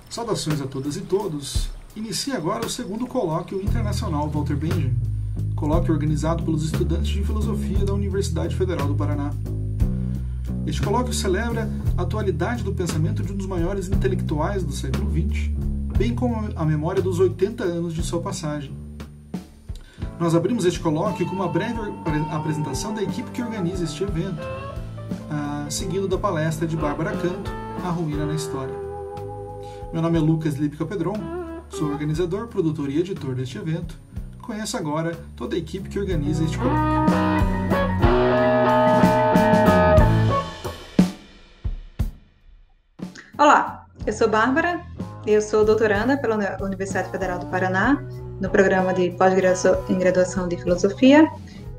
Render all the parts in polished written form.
Saudações a todas e todos. Inicia agora o segundo colóquio internacional Walter Benjamin, colóquio organizado pelos estudantes de filosofia da Universidade Federal do Paraná. Este colóquio celebra a atualidade do pensamento de um dos maiores intelectuais do século XX, bem como a memória dos 80 anos de sua passagem. Nós abrimos este colóquio com uma breve apresentação da equipe que organiza este evento, seguido da palestra de Bárbara Canto, A Ruína na História. Meu nome é Lucas Lipka Pedron, sou organizador, produtor e editor deste evento. Conheça agora toda a equipe que organiza este colóquio. Olá, eu sou Bárbara, eu sou doutoranda pela Universidade Federal do Paraná, no programa de pós-graduação em graduação de filosofia.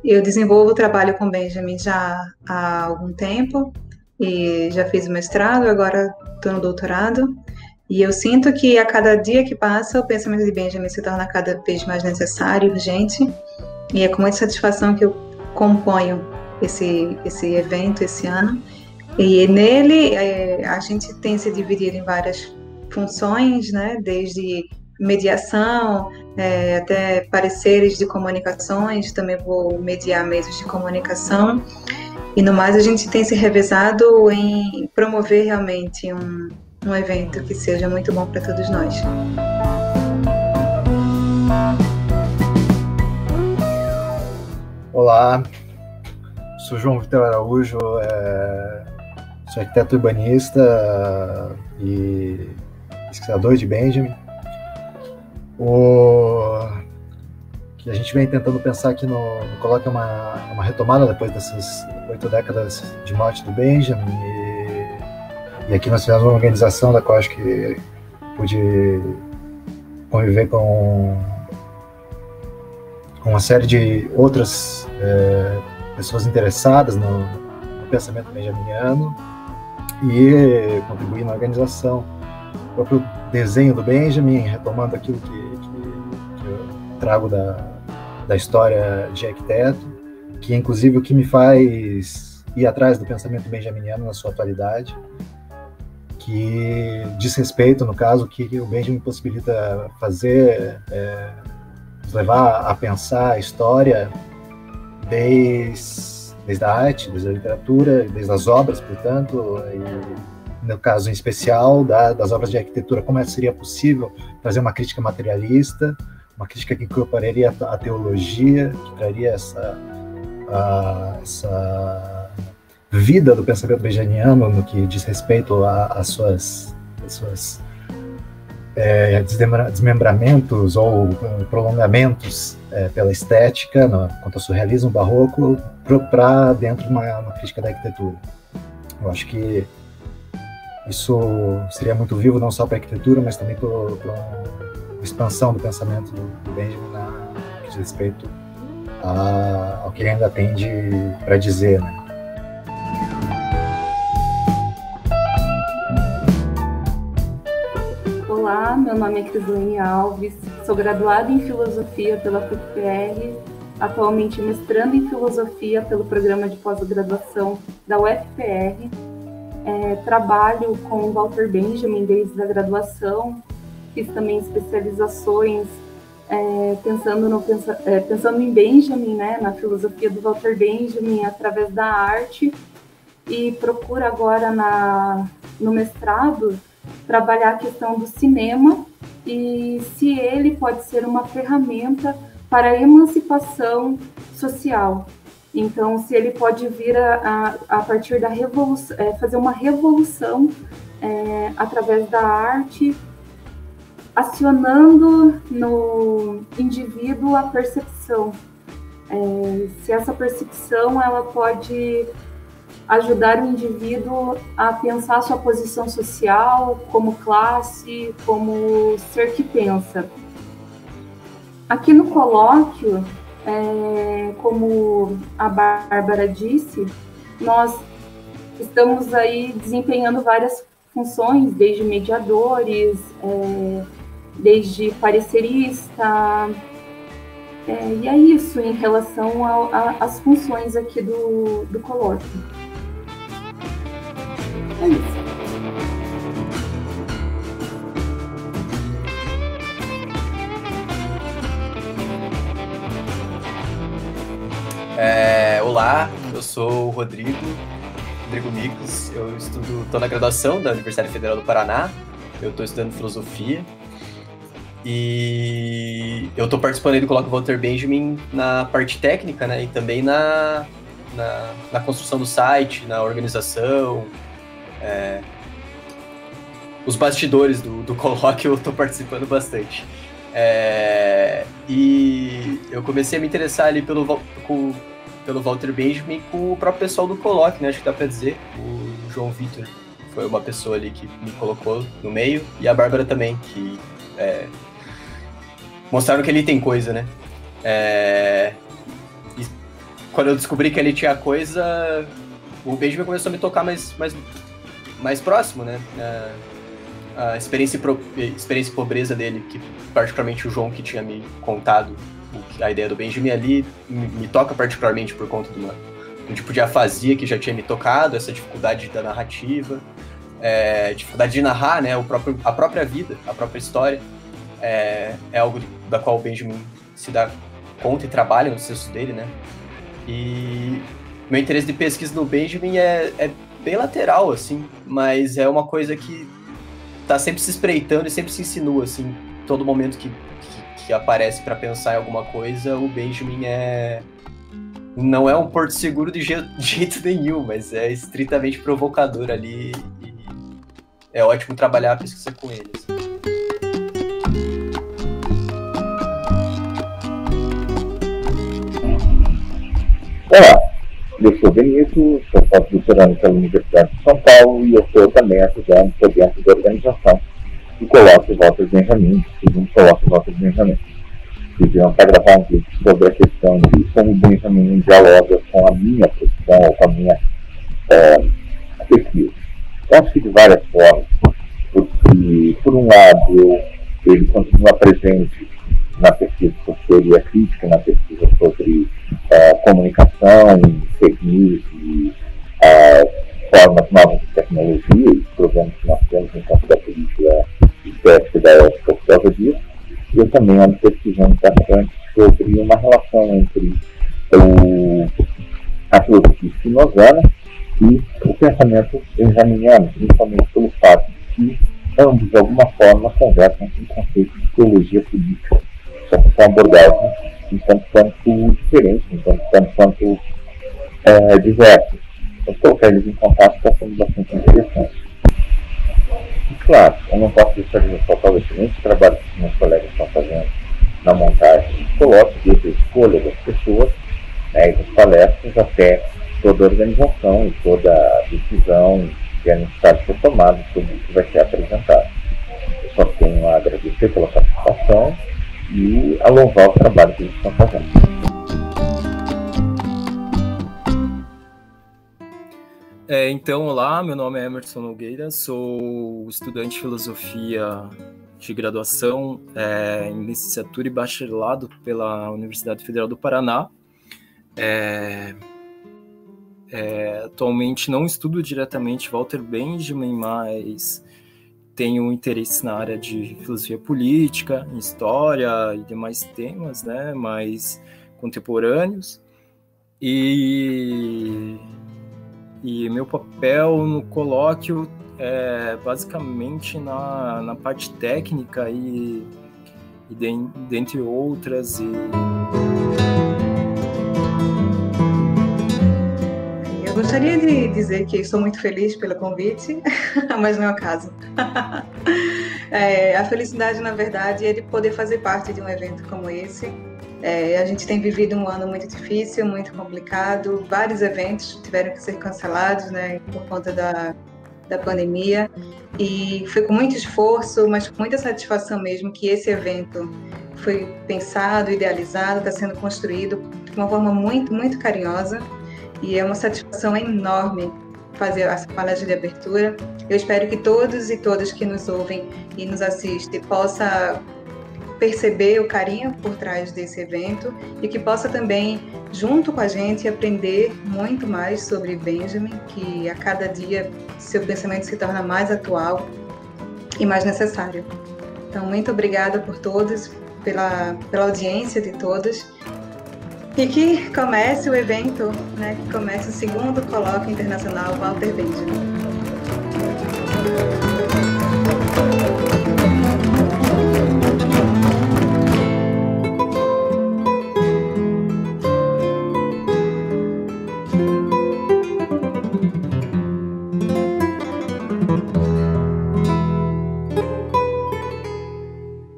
Eu desenvolvo o trabalho com Benjamin já há algum tempo e já fiz o mestrado, agora estou no doutorado. E eu sinto que a cada dia que passa, o pensamento de Benjamin se torna cada vez mais necessário e urgente. E é com muita satisfação que eu componho esse evento esse ano. E nele a gente tem se dividido em várias funções, né? Desde mediação, até pareceres de comunicações, também vou mediar meios de comunicação. E no mais a gente tem se revezado em promover realmente um evento que seja muito bom para todos nós. Olá, sou João Vitor Araújo, sou arquiteto urbanista e pesquisador de Benjamin. O que a gente vem tentando pensar aqui no colóquio é uma retomada depois dessas 8 décadas de morte do Benjamin. E aqui nós tivemos uma organização da qual acho que pude conviver com uma série de outras pessoas interessadas no pensamento benjaminiano e contribuir na organização. O próprio desenho do Benjamin, retomando aquilo que eu trago da história de arquiteto, que é inclusive o que me faz ir atrás do pensamento benjaminiano na sua atualidade, que diz respeito, no caso, que o Benjamin possibilita fazer, nos levar a pensar a história desde a arte, desde a literatura, desde as obras, portanto, e no caso em especial das obras de arquitetura, como seria possível fazer uma crítica materialista, uma crítica que incorporaria a teologia, que traria essa vida do pensamento benjaminiano no que diz respeito às suas desmembramentos ou prolongamentos pela estética, quanto ao surrealismo barroco, para dentro de uma crítica da arquitetura. Eu acho que isso seria muito vivo não só para a arquitetura, mas também para uma expansão do pensamento do Benjamin no que diz respeito ao que ele ainda tem para dizer, né? Olá, meu nome é Crislene Alves, sou graduada em Filosofia pela UFPR, atualmente mestrando em Filosofia pelo programa de pós-graduação da UFPR. Trabalho com o Walter Benjamin desde a graduação, fiz também especializações pensando em Benjamin, né, na filosofia do Walter Benjamin através da arte, e procuro agora no mestrado trabalhar a questão do cinema e se ele pode ser uma ferramenta para a emancipação social. Então, se ele pode vir a partir da revolução, fazer uma revolução através da arte, acionando no indivíduo a percepção. Se essa percepção ela pode ajudar o indivíduo a pensar sua posição social, como classe, como ser que pensa. Aqui no colóquio, como a Bárbara disse, nós estamos aí desempenhando várias funções, desde mediadores, desde parecerista, e é isso em relação às funções aqui do colóquio. É isso. Olá, eu sou o Rodrigo Micos, eu estou na graduação da Universidade Federal do Paraná, eu estou estudando filosofia e eu estou participando aí do Colóquio Walter Benjamin na parte técnica, né, e também na construção do site, na organização, os bastidores do colóquio eu estou participando bastante. E eu comecei a me interessar ali pelo Walter Benjamin com o próprio pessoal do colóquio, né? Acho que dá pra dizer. O João Vitor foi uma pessoa ali que me colocou no meio, e a Bárbara também, que mostraram que ele tem coisa, né? E quando eu descobri que ele tinha coisa, o Benjamin começou a me tocar mais próximo, né? A experiência e pobreza dele, que particularmente o João que tinha me contado a ideia do Benjamin ali, me toca particularmente por conta de um tipo de afasia que já tinha me tocado, essa dificuldade da narrativa, dificuldade de narrar, né, a própria vida, a própria história, é algo da qual o Benjamin se dá conta e trabalha no texto dele, né, e meu interesse de pesquisa no Benjamin é bem lateral, assim, mas é uma coisa que tá sempre se espreitando e sempre se insinua, assim, todo momento que aparece para pensar em alguma coisa, o Benjamin não é um porto seguro de jeito nenhum, mas é estritamente provocador ali, e é ótimo trabalhar a pesquisa com ele, assim. Olá, eu sou Benito, sou pós-doutorando pela Universidade de São Paulo e eu estou também ajudando por dentro da organização do Colóquio Walter Benjamin, segundo Colóquio Walter Benjamin. Pediram para gravar um vídeo sobre a questão de como o Benjamin dialoga com a minha profissão ou com a minha pesquisa. Eu acho que de várias formas, porque, por um lado, ele continua presente na pesquisa porque ele é crítica na pesquisa sobre comunicação, fake news e formas novas de tecnologia, e problemas que nós temos em campo da política estética e da ética por causa disso. Eu também ando pesquisando bastante sobre uma relação entre a filosofia spinozana e o pensamento benjaminiano, principalmente pelo fato de que ambos, de alguma forma, conversam com o conceito de teologia política, só que são abordagens um tanto quanto diferentes, um tanto quanto diversas. Então, colocar eles em contato está sendo bastante interessante. E, claro, eu não posso deixar de ressaltar o excelente trabalho que meus colegas estão fazendo na montagem do colóquio, desde a escolha das pessoas, né, e das palestras, até toda a organização e toda a decisão que é necessário ser tomada sobre o que vai ser apresentado. Eu só tenho a agradecer pela participação e a louvar o trabalho que eles estão fazendo. Então, olá, meu nome é Emerson Nogueira, sou estudante de filosofia de graduação em licenciatura e bacharelado pela Universidade Federal do Paraná. Atualmente não estudo diretamente Walter Benjamin, mas tenho interesse na área de filosofia política, história e demais temas, né, mais contemporâneos. E meu papel no colóquio é basicamente na parte técnica e dentre outras. Eu gostaria de dizer que estou muito feliz pelo convite, mas não é o caso. A felicidade, na verdade, é de poder fazer parte de um evento como esse. A gente tem vivido um ano muito difícil, muito complicado. Vários eventos tiveram que ser cancelados, né, por conta da pandemia. E foi com muito esforço, mas com muita satisfação mesmo, que esse evento foi pensado, idealizado, está sendo construído de uma forma muito, muito carinhosa. E é uma satisfação enorme fazer essa palestra de abertura. Eu espero que todos e todas que nos ouvem e nos assistem possam perceber o carinho por trás desse evento e que possa também, junto com a gente, aprender muito mais sobre Benjamin, que a cada dia seu pensamento se torna mais atual e mais necessário. Então, muito obrigada por todos, pela audiência de todos, E que comece o evento, né, que comece o segundo Colóquio Internacional Walter Benjamin.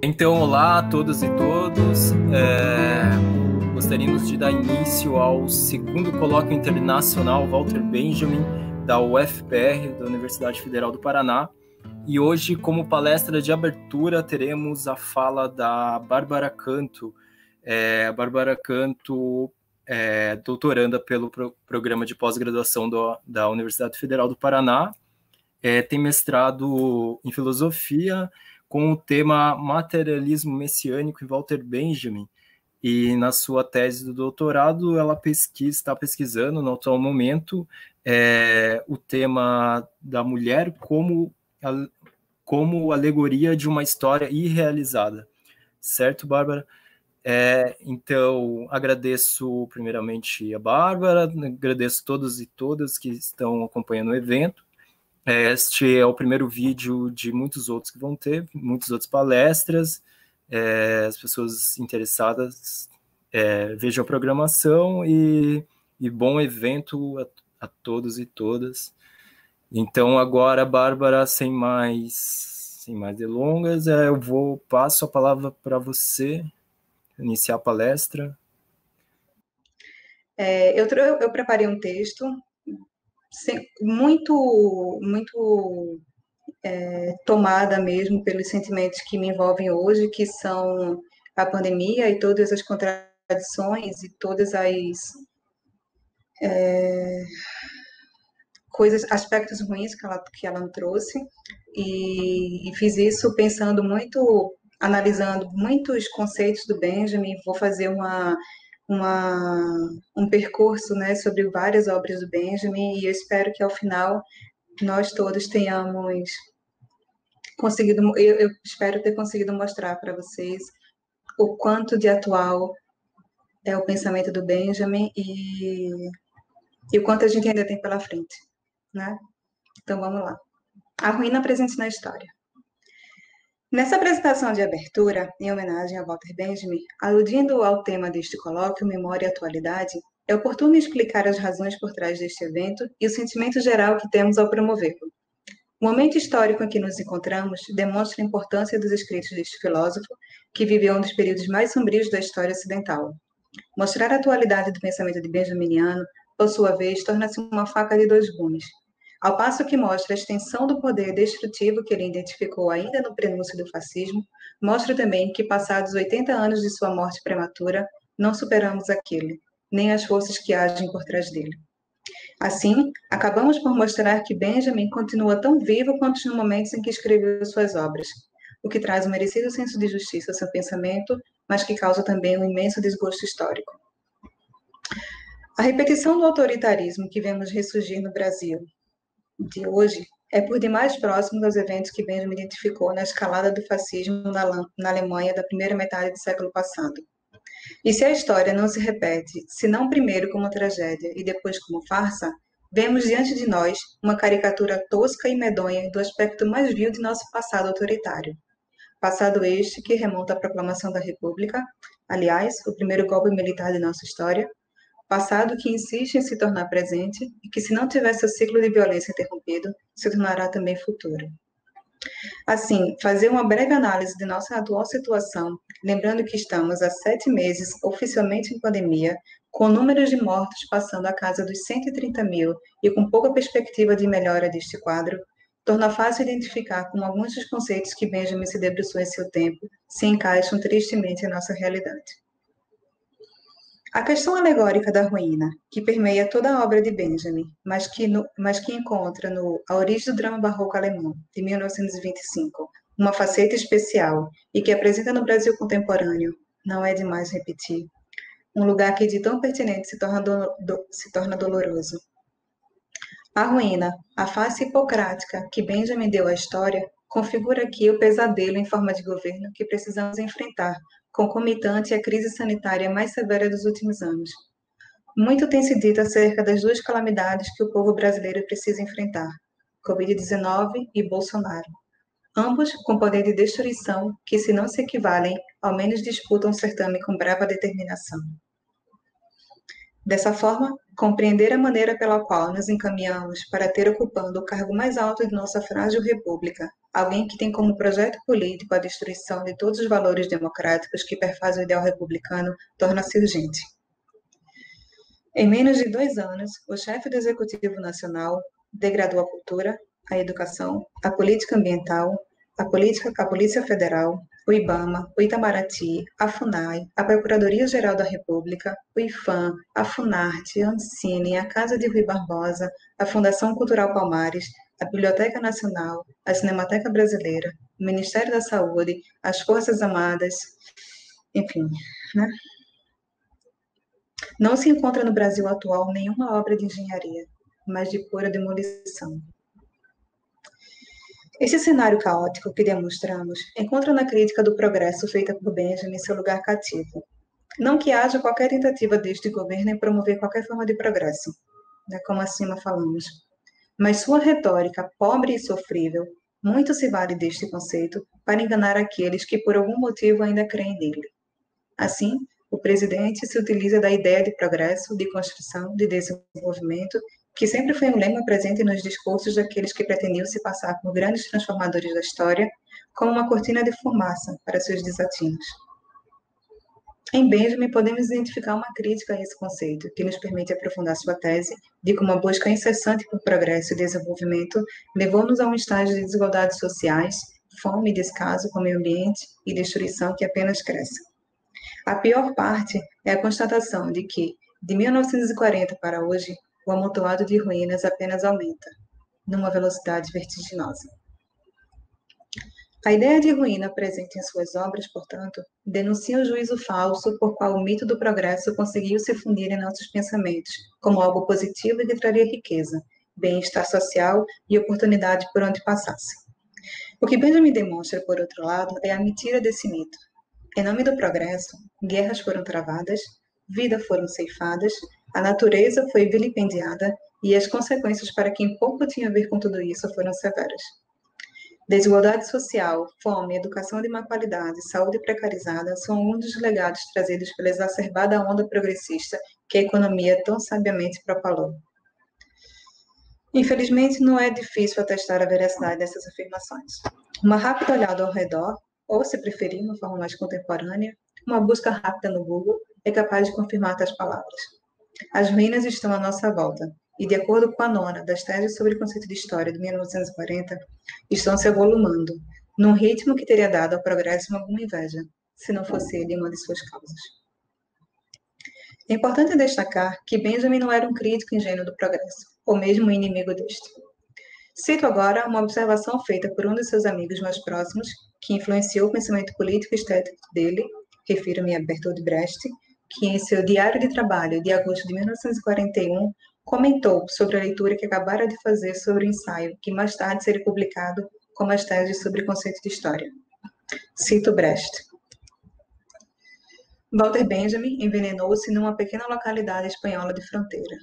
Então, olá a todas e todos. Gostaríamos de dar início ao segundo Colóquio Internacional Walter Benjamin, da UFPR, da Universidade Federal do Paraná. E hoje, como palestra de abertura, teremos a fala da Bárbara Canto. A Bárbara Canto é doutoranda pelo programa de pós-graduação da Universidade Federal do Paraná. Tem mestrado em filosofia, com o tema Materialismo Messiânico em Walter Benjamin, e na sua tese do doutorado ela está pesquisando no atual momento o tema da mulher como alegoria de uma história irrealizada. Certo, Bárbara? Então, agradeço primeiramente a Bárbara, agradeço todos e todas que estão acompanhando o evento. Este é o primeiro vídeo de muitos outros que vão ter, muitas outras palestras. As pessoas interessadas vejam a programação e bom evento a todos e todas. Então, agora, Bárbara, sem mais delongas, passo a palavra para você iniciar a palestra. Eu preparei um texto muito tomada mesmo pelos sentimentos que me envolvem hoje, que são a pandemia e todas as contradições e todas as aspectos ruins que ela me trouxe, e fiz isso pensando muito, analisando muitos conceitos do Benjamin. Vou fazer um percurso, né, sobre várias obras do Benjamin, e eu espero que ao final nós todos tenhamos conseguido, eu espero ter conseguido mostrar para vocês o quanto de atual é o pensamento do Benjamin e o quanto a gente ainda tem pela frente, né? Então vamos lá. A ruína presente na história. Nessa apresentação de abertura, em homenagem a Walter Benjamin, aludindo ao tema deste colóquio, Memória e Atualidade, é oportuno explicar as razões por trás deste evento e o sentimento geral que temos ao promovê-lo. O momento histórico em que nos encontramos demonstra a importância dos escritos deste filósofo, que viveu um dos períodos mais sombrios da história ocidental. Mostrar a atualidade do pensamento de benjaminiano, por sua vez, torna-se uma faca de dois gumes. Ao passo que mostra a extensão do poder destrutivo que ele identificou ainda no prenúncio do fascismo, mostra também que, passados 80 anos de sua morte prematura, não superamos aquele, nem as forças que agem por trás dele. Assim, acabamos por mostrar que Benjamin continua tão vivo quanto nos momentos em que escreveu suas obras, o que traz um merecido senso de justiça ao seu pensamento, mas que causa também um imenso desgosto histórico. A repetição do autoritarismo que vemos ressurgir no Brasil de hoje é por demais próximo dos eventos que Benjamin identificou na escalada do fascismo na Alemanha da primeira metade do século passado. E se a história não se repete, senão primeiro como tragédia e depois como farsa, vemos diante de nós uma caricatura tosca e medonha do aspecto mais vil de nosso passado autoritário. Passado este que remonta à proclamação da República, aliás, o primeiro golpe militar de nossa história, passado que insiste em se tornar presente e que, se não tivesse o ciclo de violência interrompido, se tornará também futuro. Assim, fazer uma breve análise de nossa atual situação, lembrando que estamos há 7 meses oficialmente em pandemia, com números de mortos passando a casa dos 130 mil e com pouca perspectiva de melhora deste quadro, torna fácil identificar como alguns dos conceitos que Benjamin se debruçou em seu tempo se encaixam tristemente em nossa realidade. A questão alegórica da ruína, que permeia toda a obra de Benjamin, mas que encontra no A Origem do Drama Barroco Alemão, de 1925, uma faceta especial e que apresenta no Brasil contemporâneo, não é demais repetir. Um lugar que de tão pertinente se torna doloroso. A ruína, a face hipocrática que Benjamin deu à história, configura aqui o pesadelo em forma de governo que precisamos enfrentar, concomitante à crise sanitária mais severa dos últimos anos. Muito tem se dito acerca das duas calamidades que o povo brasileiro precisa enfrentar, Covid-19 e Bolsonaro. Ambos com poder de destruição que, se não se equivalem, ao menos disputam o certame com brava determinação. Dessa forma, compreender a maneira pela qual nos encaminhamos para ter ocupando o cargo mais alto de nossa frágil república, alguém que tem como projeto político a destruição de todos os valores democráticos que perfazem o ideal republicano, torna-se urgente. Em menos de 2 anos, o chefe do Executivo Nacional degradou a cultura, a educação, a política ambiental, a Polícia Federal, o IBAMA, o Itamaraty, a FUNAI, a Procuradoria-Geral da República, o IFAM, a FUNARTE, a Ancine, a Casa de Rui Barbosa, a Fundação Cultural Palmares, a Biblioteca Nacional, a Cinemateca Brasileira, o Ministério da Saúde, as Forças Armadas, enfim, né? Não se encontra no Brasil atual nenhuma obra de engenharia, mas de pura demolição. Esse cenário caótico que demonstramos encontra na crítica do progresso feita por Benjamin seu lugar cativo. Não que haja qualquer tentativa deste governo em promover qualquer forma de progresso, né, como acima falamos, mas sua retórica pobre e sofrível muito se vale deste conceito para enganar aqueles que por algum motivo ainda creem nele. Assim, o presidente se utiliza da ideia de progresso, de construção, de desenvolvimento, que sempre foi um lema presente nos discursos daqueles que pretendiam se passar por grandes transformadores da história, como uma cortina de fumaça para seus desatinos. Em Benjamin, podemos identificar uma crítica a esse conceito, que nos permite aprofundar sua tese de como a busca incessante por progresso e desenvolvimento levou-nos a um estágio de desigualdades sociais, fome e descaso com o meio ambiente e destruição que apenas cresce. A pior parte é a constatação de que, de 1940 para hoje, o amontoado de ruínas apenas aumenta, numa velocidade vertiginosa. A ideia de ruína presente em suas obras, portanto, denuncia o juízo falso por qual o mito do progresso conseguiu se fundir em nossos pensamentos, como algo positivo e que traria riqueza, bem-estar social e oportunidade por onde passasse. O que Benjamin demonstra, por outro lado, é a mentira desse mito. Em nome do progresso, guerras foram travadas, vidas foram ceifadas, a natureza foi vilipendiada e as consequências para quem pouco tinha a ver com tudo isso foram severas. Desigualdade social, fome, educação de má qualidade, saúde precarizada são alguns dos legados trazidos pela exacerbada onda progressista que a economia tão sabiamente propalou. Infelizmente, não é difícil atestar a veracidade dessas afirmações. Uma rápida olhada ao redor, ou, se preferir, uma forma mais contemporânea, uma busca rápida no Google é capaz de confirmar tais palavras. As ruínas estão à nossa volta, e, de acordo com a nona das teses sobre o conceito de história de 1940, estão se avolumando, num ritmo que teria dado ao progresso alguma inveja, se não fosse ele uma de suas causas. É importante destacar que Benjamin não era um crítico ingênuo do progresso, ou mesmo um inimigo deste. Cito agora uma observação feita por um de seus amigos mais próximos, que influenciou o pensamento político e estético dele, refiro-me a Bertolt Brecht, que em seu diário de trabalho de agosto de 1941 comentou sobre a leitura que acabara de fazer sobre o ensaio, que mais tarde seria publicado como as teses sobre o conceito de história. Cito Brecht. Walter Benjamin envenenou-se numa pequena localidade espanhola de fronteira.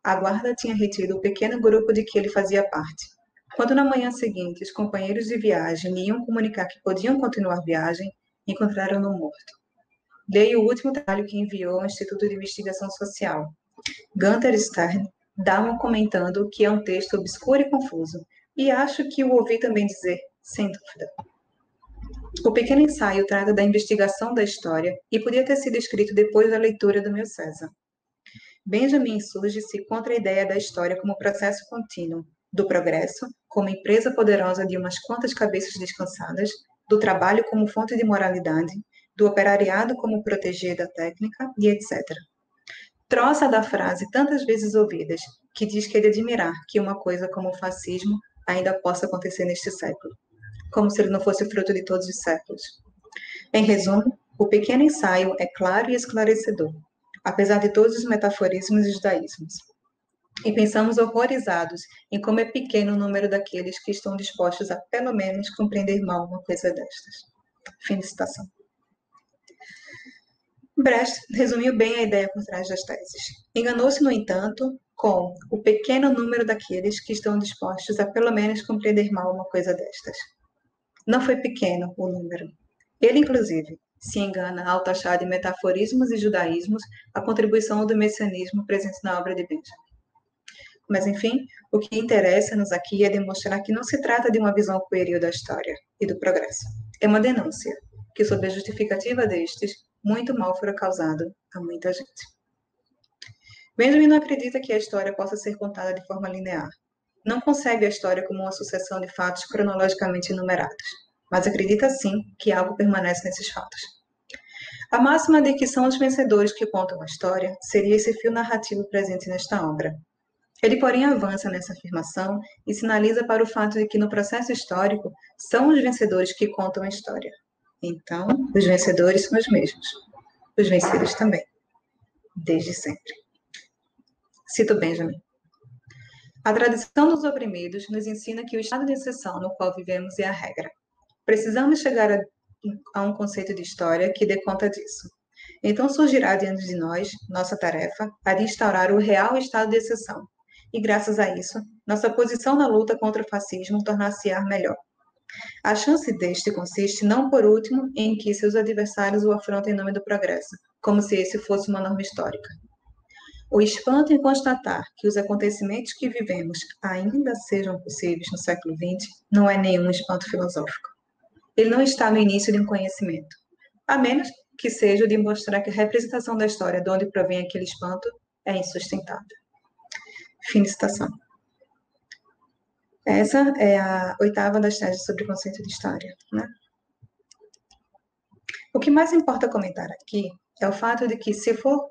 A guarda tinha retido o pequeno grupo de que ele fazia parte. Quando na manhã seguinte os companheiros de viagem lhe iam comunicar que podiam continuar a viagem, encontraram-no morto. Leio o último trabalho que enviou ao Instituto de Investigação Social. Gunther Stern dá-me comentando que é um texto obscuro e confuso, e acho que o ouvi também dizer, sem dúvida. O pequeno ensaio trata da investigação da história e podia ter sido escrito depois da leitura do meu César. Benjamin insurge-se contra a ideia da história como processo contínuo, do progresso como empresa poderosa de umas quantas cabeças descansadas, do trabalho como fonte de moralidade, do operariado como proteger da técnica e etc. Troça da frase tantas vezes ouvidas, que diz que é de admirar que uma coisa como o fascismo ainda possa acontecer neste século, como se ele não fosse fruto de todos os séculos. Em resumo, o pequeno ensaio é claro e esclarecedor, apesar de todos os metaforismos e judaísmos. E pensamos horrorizados em como é pequeno o número daqueles que estão dispostos a, pelo menos, compreender mal uma coisa destas. Fim de citação. Brecht resumiu bem a ideia por trás das teses. Enganou-se, no entanto, com o pequeno número daqueles que estão dispostos a, pelo menos, compreender mal uma coisa destas. Não foi pequeno o número. Ele, inclusive, se engana ao taxar de metaforismos e judaísmos a contribuição do messianismo presente na obra de Benjamin. Mas, enfim, o que interessa-nos aqui é demonstrar que não se trata de uma visão pueril da história e do progresso. É uma denúncia que, sob a justificativa destes, muito mal fora causado a muita gente. Benjamin não acredita que a história possa ser contada de forma linear. Não concebe a história como uma sucessão de fatos cronologicamente enumerados, mas acredita, sim, que algo permanece nesses fatos. A máxima de que são os vencedores que contam a história seria esse fio narrativo presente nesta obra. Ele, porém, avança nessa afirmação e sinaliza para o fato de que, no processo histórico, são os vencedores que contam a história. Então, os vencedores são os mesmos. Os vencidos também. Desde sempre. Cito Benjamin. A tradição dos oprimidos nos ensina que o estado de exceção no qual vivemos é a regra. Precisamos chegar a um conceito de história que dê conta disso. Então surgirá diante de nós, nossa tarefa, a de instaurar o real estado de exceção. E graças a isso, nossa posição na luta contra o fascismo tornar-se-á melhor. A chance deste consiste, não por último, em que seus adversários o afrontem em nome do progresso, como se esse fosse uma norma histórica. O espanto em constatar que os acontecimentos que vivemos ainda sejam possíveis no século XX não é nenhum espanto filosófico. Ele não está no início de um conhecimento, a menos que seja o de mostrar que a representação da história de onde provém aquele espanto é insustentável. Fim de citação. Essa é a 8ª das teses sobre o conceito de história, né? O que mais importa comentar aqui é o fato de que, se for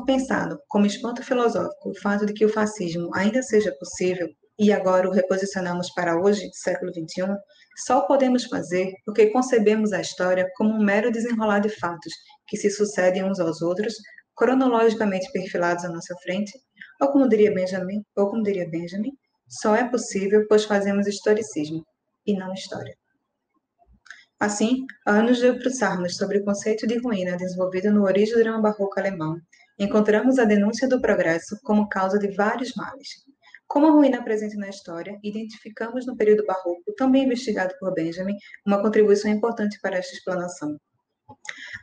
pensado como espanto filosófico o fato de que o fascismo ainda seja possível, e agora o reposicionamos para hoje, século XXI, só o podemos fazer porque concebemos a história como um mero desenrolar de fatos que se sucedem uns aos outros, cronologicamente perfilados à nossa frente, ou como diria Benjamin, só é possível pois fazemos historicismo, e não história. Assim, ao nos debruçarmos sobre o conceito de ruína desenvolvido no origem do drama barroco alemão, encontramos a denúncia do progresso como causa de vários males. Como a ruína presente na história, identificamos no período barroco, também investigado por Benjamin, uma contribuição importante para esta explanação.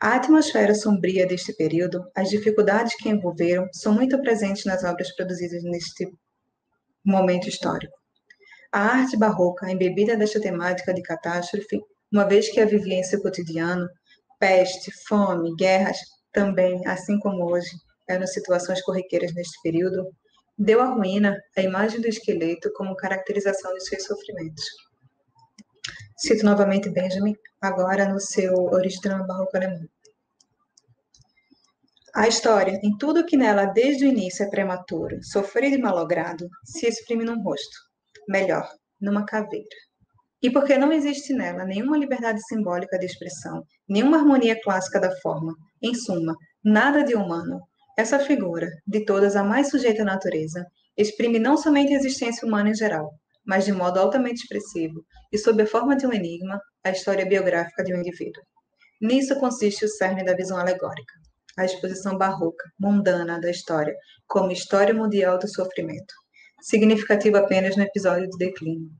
A atmosfera sombria deste período, as dificuldades que envolveram, são muito presentes nas obras produzidas neste momento histórico. A arte barroca, embebida desta temática de catástrofe, uma vez que a vivia em seu cotidiano, peste, fome, guerras, também, assim como hoje, eram situações corriqueiras neste período, deu à ruína a imagem do esqueleto como caracterização de seus sofrimentos. Cito novamente Benjamin, agora no seu Origem do Drama Barroco Alemão. A história, em tudo que nela desde o início é prematuro, sofrido e malogrado, se exprime num rosto, melhor, numa caveira. E porque não existe nela nenhuma liberdade simbólica de expressão, nenhuma harmonia clássica da forma, em suma, nada de humano, essa figura, de todas a mais sujeita à natureza, exprime não somente a existência humana em geral, mas de modo altamente expressivo, e sob a forma de um enigma, a história biográfica de um indivíduo. Nisso consiste o cerne da visão alegórica, a exposição barroca, mundana da história, como história mundial do sofrimento, significativo apenas no episódio do declínio.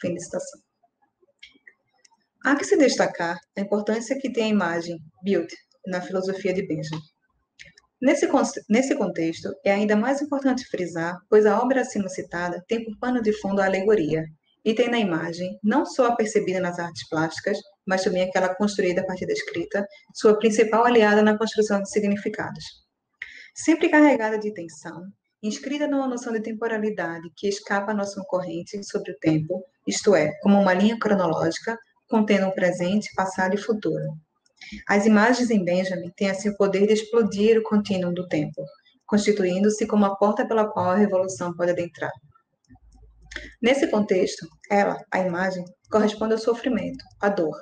Fim de citação. Há que se destacar a importância que tem a imagem, Bild, na filosofia de Benjamin. Nesse contexto, é ainda mais importante frisar, pois a obra acima citada tem por pano de fundo a alegoria, e tem na imagem, não só a percebida nas artes plásticas, mas também aquela construída a partir da escrita, sua principal aliada na construção de significados. Sempre carregada de tensão, inscrita numa noção de temporalidade que escapa à noção corrente sobre o tempo, isto é, como uma linha cronológica, contendo um presente, passado e futuro. As imagens em Benjamin têm assim o poder de explodir o contínuo do tempo, constituindo-se como a porta pela qual a revolução pode adentrar. Nesse contexto, ela, a imagem, corresponde ao sofrimento, à dor,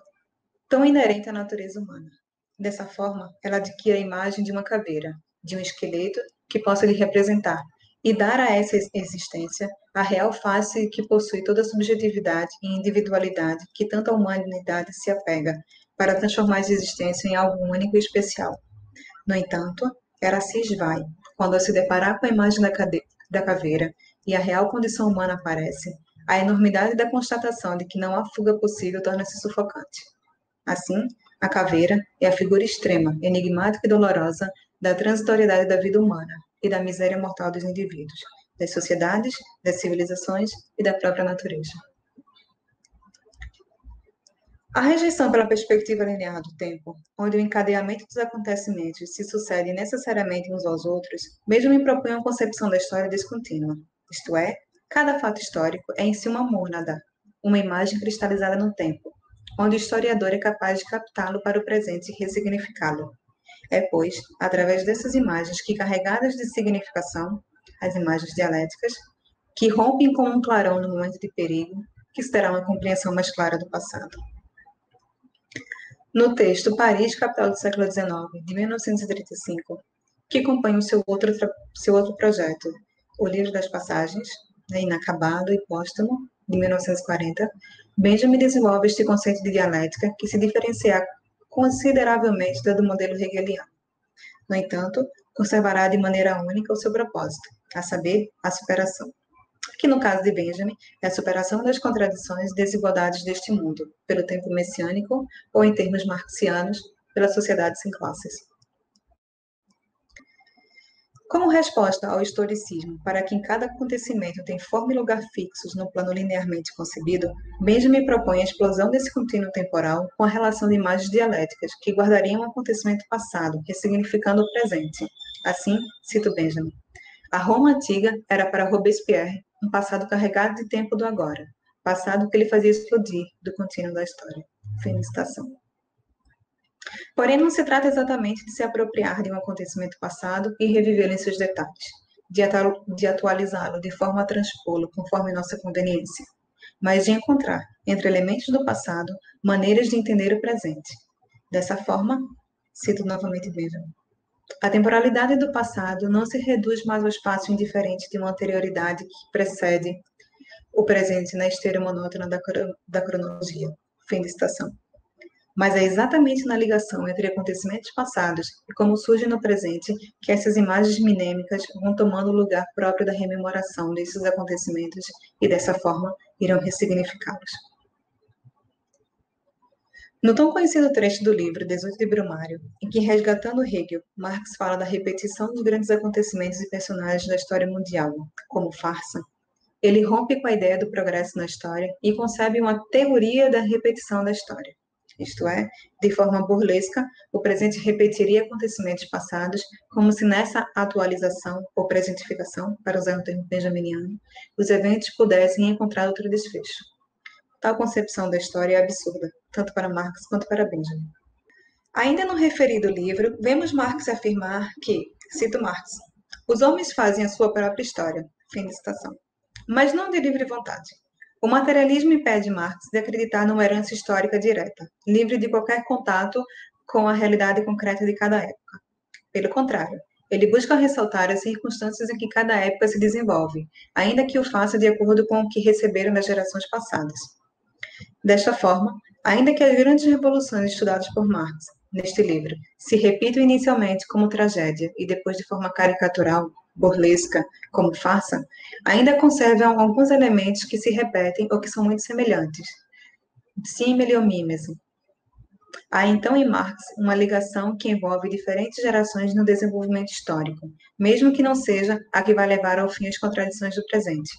tão inerente à natureza humana. Dessa forma, ela adquire a imagem de uma caveira, de um esqueleto que possa lhe representar e dar a essa existência a real face que possui toda a subjetividade e individualidade que tanta humanidade se apega para transformar essa existência em algo único e especial. No entanto, ela se esvai quando ao se deparar com a imagem da caveira e a real condição humana aparece, a enormidade da constatação de que não há fuga possível torna-se sufocante. Assim, a caveira é a figura extrema, enigmática e dolorosa da transitoriedade da vida humana e da miséria mortal dos indivíduos, das sociedades, das civilizações e da própria natureza. A rejeição pela perspectiva linear do tempo, onde o encadeamento dos acontecimentos se sucedem necessariamente uns aos outros, mesmo me propõe uma concepção da história descontínua, isto é, cada fato histórico é em si uma mônada, uma imagem cristalizada no tempo, onde o historiador é capaz de captá-lo para o presente e ressignificá-lo. É, pois, através dessas imagens que, carregadas de significação, as imagens dialéticas, que rompem como um clarão no momento de perigo, que se terá uma compreensão mais clara do passado. No texto Paris, capital do século XIX, de 1935, que compõe o seu outro projeto, O Livro das Passagens, inacabado e póstumo, de 1940, Benjamin desenvolve este conceito de dialética que se diferencia consideravelmente do modelo hegeliano. No entanto, conservará de maneira única o seu propósito, a saber, a superação. Que no caso de Benjamin, é a superação das contradições e desigualdades deste mundo, pelo tempo messiânico, ou em termos marxianos, pela sociedade sem classes. Como resposta ao historicismo, para que em cada acontecimento tem forma e lugar fixos no plano linearmente concebido, Benjamin propõe a explosão desse contínuo temporal com a relação de imagens dialéticas que guardariam um acontecimento passado, ressignificando o presente. Assim, cito Benjamin, a Roma antiga era para Robespierre um passado carregado de tempo do agora, passado que ele fazia explodir do contínuo da história. Fim de citação. Porém, não se trata exatamente de se apropriar de um acontecimento passado e revivê-lo em seus detalhes, de atualizá-lo de forma a transpô-lo conforme nossa conveniência, mas de encontrar, entre elementos do passado, maneiras de entender o presente. Dessa forma, cito novamente Benjamin, a temporalidade do passado não se reduz mais ao espaço indiferente de uma anterioridade que precede o presente na esteira monótona da cronologia. Fim de citação. Mas é exatamente na ligação entre acontecimentos passados e como surge no presente que essas imagens minêmicas vão tomando o lugar próprio da rememoração desses acontecimentos e, dessa forma, irão ressignificá-los. No tão conhecido trecho do livro 18 de Brumário, em que, resgatando Hegel, Marx fala da repetição dos grandes acontecimentos e personagens da história mundial, como farsa, ele rompe com a ideia do progresso na história e concebe uma teoria da repetição da história. Isto é, de forma burlesca, o presente repetiria acontecimentos passados, como se nessa atualização ou presentificação, para usar um termo benjaminiano, os eventos pudessem encontrar outro desfecho. Tal concepção da história é absurda, tanto para Marx quanto para Benjamin. Ainda no referido livro, vemos Marx afirmar que, cito Marx, os homens fazem a sua própria história, fim de citação, mas não de livre vontade. O materialismo impede Marx de acreditar numa herança histórica direta, livre de qualquer contato com a realidade concreta de cada época. Pelo contrário, ele busca ressaltar as circunstâncias em que cada época se desenvolve, ainda que o faça de acordo com o que receberam das gerações passadas. Desta forma, ainda que as grandes revoluções estudadas por Marx neste livro se repitam inicialmente como tragédia e depois de forma caricatural, burlesca, como farsa, ainda conservam alguns elementos que se repetem ou que são muito semelhantes. Símile ou mímese. Há então em Marx uma ligação que envolve diferentes gerações no desenvolvimento histórico, mesmo que não seja a que vai levar ao fim as contradições do presente.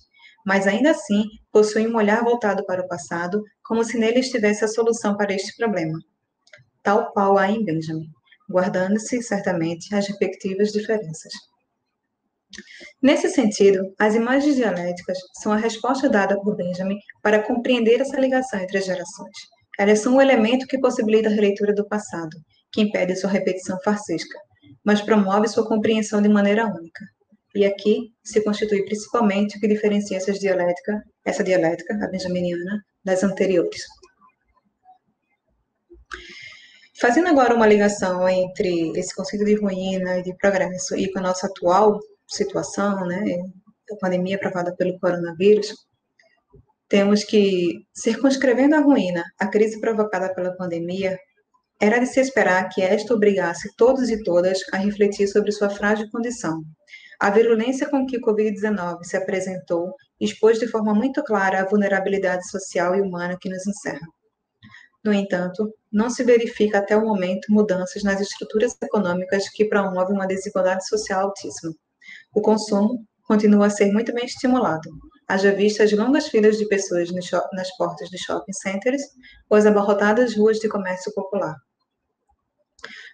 Mas ainda assim possui um olhar voltado para o passado, como se nele estivesse a solução para este problema. Tal qual há em Benjamin, guardando-se, certamente, as respectivas diferenças. Nesse sentido, as imagens dialéticas são a resposta dada por Benjamin para compreender essa ligação entre as gerações. Elas são um elemento que possibilita a releitura do passado, que impede sua repetição farsesca, mas promove sua compreensão de maneira única. E aqui se constitui principalmente o que diferencia essa dialética, a benjaminiana, das anteriores. Fazendo agora uma ligação entre esse conceito de ruína e de progresso e com a nossa atual situação, né, a pandemia provocada pelo coronavírus, temos que, circunscrevendo a ruína, a crise provocada pela pandemia, era de se esperar que esta obrigasse todos e todas a refletir sobre sua frágil condição. A virulência com que o Covid-19 se apresentou expôs de forma muito clara a vulnerabilidade social e humana que nos encerra. No entanto, não se verifica até o momento mudanças nas estruturas econômicas que promovem uma desigualdade social altíssima. O consumo continua a ser muito bem estimulado, haja vista as longas filas de pessoas nas portas de shopping centers ou as abarrotadas ruas de comércio popular.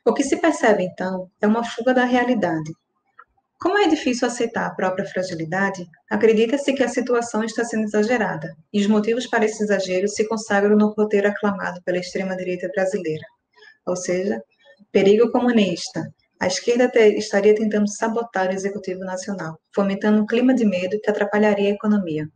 O que se percebe, então, é uma fuga da realidade. Como é difícil aceitar a própria fragilidade, acredita-se que a situação está sendo exagerada, e os motivos para esse exagero se consagram no roteiro aclamado pela extrema-direita brasileira. Ou seja, perigo comunista. A esquerda estaria tentando sabotar o Executivo Nacional, fomentando um clima de medo que atrapalharia a economia.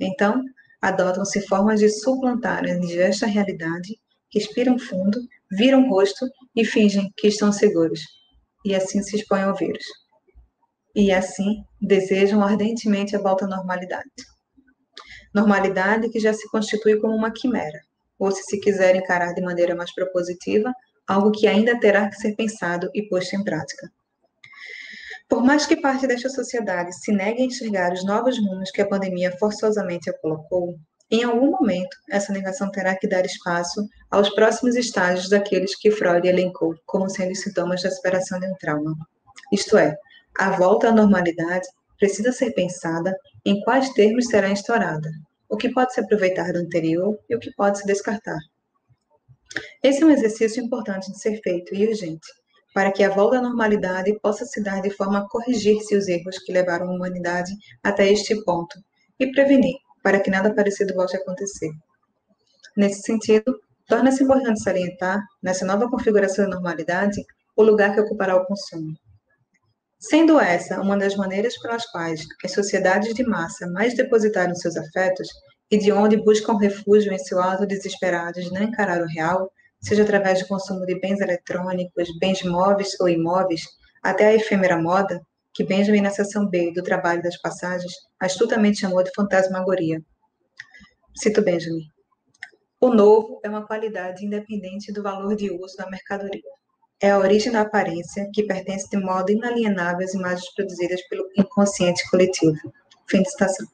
Então, adotam-se formas de suplantar a indigesta realidade, respiram fundo, viram o rosto e fingem que estão seguros, e assim se expõem ao vírus. E assim desejam ardentemente a volta à normalidade. Normalidade que já se constitui como uma quimera, ou se quiser encarar de maneira mais propositiva, algo que ainda terá que ser pensado e posto em prática. Por mais que parte desta sociedade se negue a enxergar os novos rumos que a pandemia forçosamente a colocou, em algum momento essa negação terá que dar espaço aos próximos estágios daqueles que Freud elencou como sendo os sintomas da superação de um trauma. Isto é, a volta à normalidade precisa ser pensada em quais termos será instaurada, o que pode se aproveitar do anterior e o que pode se descartar. Esse é um exercício importante de ser feito e urgente, para que a volta à normalidade possa se dar de forma a corrigir-se os erros que levaram a humanidade até este ponto e prevenir para que nada parecido volte a acontecer. Nesse sentido, torna-se importante salientar, nessa nova configuração da normalidade, o lugar que ocupará o consumo. Sendo essa uma das maneiras pelas quais as sociedades de massa mais depositaram seus afetos e de onde buscam refúgio em seu ato desesperado de não encarar o real, seja através do consumo de bens eletrônicos, bens móveis ou imóveis, até a efêmera moda, que Benjamin, na seção B do Trabalho das Passagens, astutamente chamou de fantasmagoria. Cito Benjamin. O novo é uma qualidade independente do valor de uso da mercadoria. É a origem da aparência que pertence de modo inalienável às imagens produzidas pelo inconsciente coletivo. Fim de citação.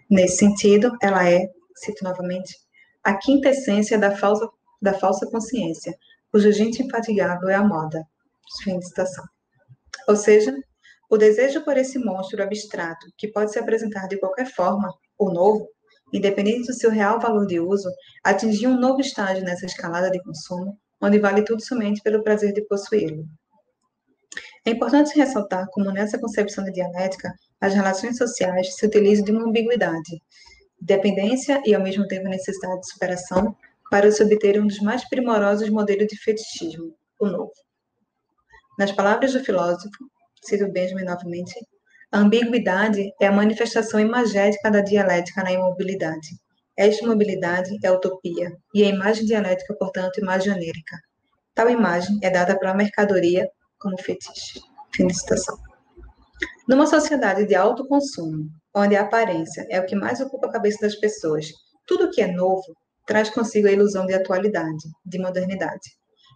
Nesse sentido, ela é, cito novamente, a quinta essência da falsa consciência, cujo agente infatigável é a moda. Fim de citação. Ou seja, o desejo por esse monstro abstrato, que pode se apresentar de qualquer forma, o novo, independente do seu real valor de uso, atingiu um novo estágio nessa escalada de consumo, onde vale tudo somente pelo prazer de possuí-lo. É importante ressaltar como nessa concepção de dialética, as relações sociais se utilizam de uma ambiguidade, dependência e ao mesmo tempo necessidade de superação, para se obter um dos mais primorosos modelos de fetichismo, o novo. Nas palavras do filósofo, cito Benjamin novamente, a ambiguidade é a manifestação imagética da dialética na imobilidade. Esta imobilidade é a utopia, e a imagem dialética, portanto, imagem onírica. Tal imagem é dada pela mercadoria como fetiche. Fim de citação. Numa sociedade de alto consumo, onde a aparência é o que mais ocupa a cabeça das pessoas, tudo que é novo traz consigo a ilusão de atualidade, de modernidade.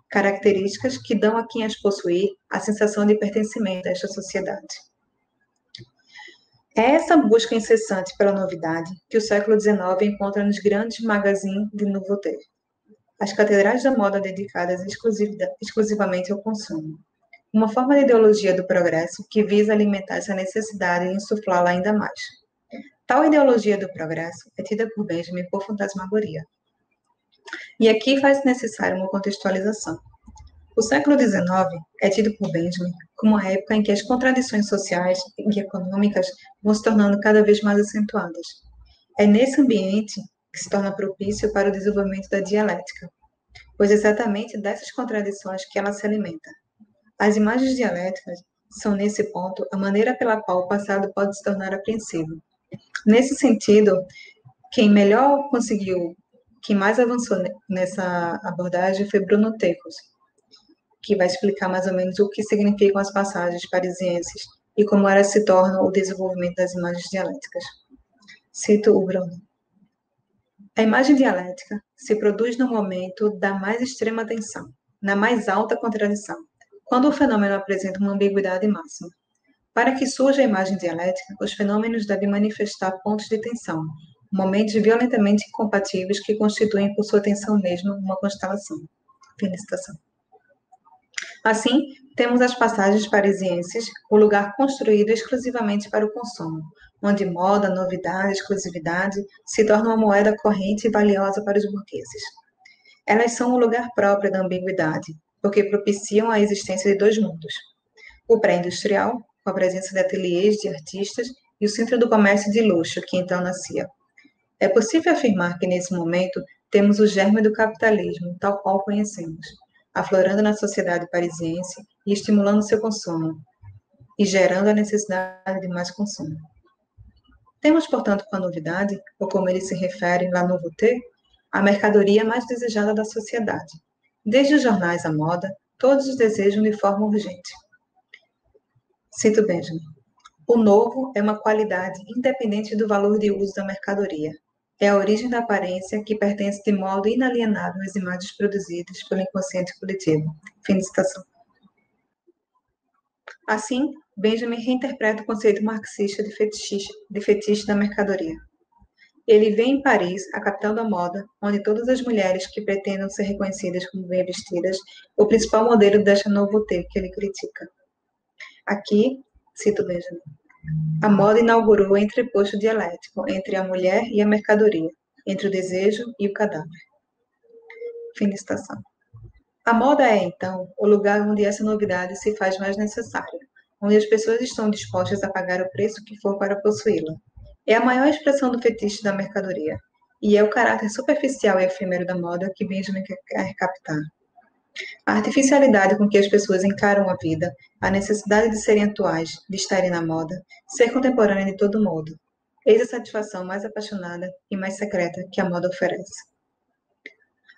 Características que dão a quem as possuir a sensação de pertencimento a esta sociedade. É essa busca incessante pela novidade que o século XIX encontra nos grandes magazines de nouveauté, as catedrais da moda dedicadas exclusivamente ao consumo. Uma forma de ideologia do progresso que visa alimentar essa necessidade e insuflá-la ainda mais. Tal ideologia do progresso é tida por Benjamin por fantasmagoria. E aqui faz necessária uma contextualização. O século XIX é tido por Benjamin como a época em que as contradições sociais e econômicas vão se tornando cada vez mais acentuadas. É nesse ambiente que se torna propício para o desenvolvimento da dialética, pois é exatamente dessas contradições que ela se alimenta. As imagens dialéticas são, nesse ponto, a maneira pela qual o passado pode se tornar apreensível. Nesse sentido, quem melhor conseguiu Quem mais avançou nessa abordagem foi Bruno Tecos, que vai explicar mais ou menos o que significam as passagens parisienses e como elas se tornam o desenvolvimento das imagens dialéticas. Cito o Bruno. A imagem dialética se produz no momento da mais extrema tensão, na mais alta contradição, quando o fenômeno apresenta uma ambiguidade máxima. Para que surja a imagem dialética, os fenômenos devem manifestar pontos de tensão, momentos violentamente incompatíveis que constituem por sua tensão mesma uma constelação. Fim de citação. Assim, temos as passagens parisienses, o lugar construído exclusivamente para o consumo, onde moda, novidade, exclusividade se tornam uma moeda corrente e valiosa para os burgueses. Elas são o lugar próprio da ambiguidade, porque propiciam a existência de dois mundos. O pré-industrial, com a presença de ateliês de artistas, e o centro do comércio de luxo, que então nascia. É possível afirmar que, nesse momento, temos o germe do capitalismo, tal qual conhecemos, aflorando na sociedade parisiense e estimulando seu consumo, e gerando a necessidade de mais consumo. Temos, portanto, com a novidade, ou como ele se refere, la nouveauté, a mercadoria mais desejada da sociedade. Desde os jornais à moda, todos os desejam de forma urgente. Cito Benjamin. O novo é uma qualidade independente do valor de uso da mercadoria. É a origem da aparência que pertence de modo inalienável às imagens produzidas pelo inconsciente coletivo. Fim de citação. Assim, Benjamin reinterpreta o conceito marxista de fetiche da mercadoria. Ele vê em Paris a capital da moda, onde todas as mulheres que pretendam ser reconhecidas como bem vestidas, o principal modelo desta nouveauté que ele critica. Aqui, cito Benjamin, a moda inaugurou o entreposto dialético entre a mulher e a mercadoria, entre o desejo e o cadáver. Fim de citação. A moda é, então, o lugar onde essa novidade se faz mais necessária, onde as pessoas estão dispostas a pagar o preço que for para possuí-la. É a maior expressão do fetiche da mercadoria, e é o caráter superficial e efêmero da moda que Benjamin quer captar. A artificialidade com que as pessoas encaram a vida, a necessidade de serem atuais, de estarem na moda, ser contemporânea de todo modo. Eis a satisfação mais apaixonada e mais secreta que a moda oferece.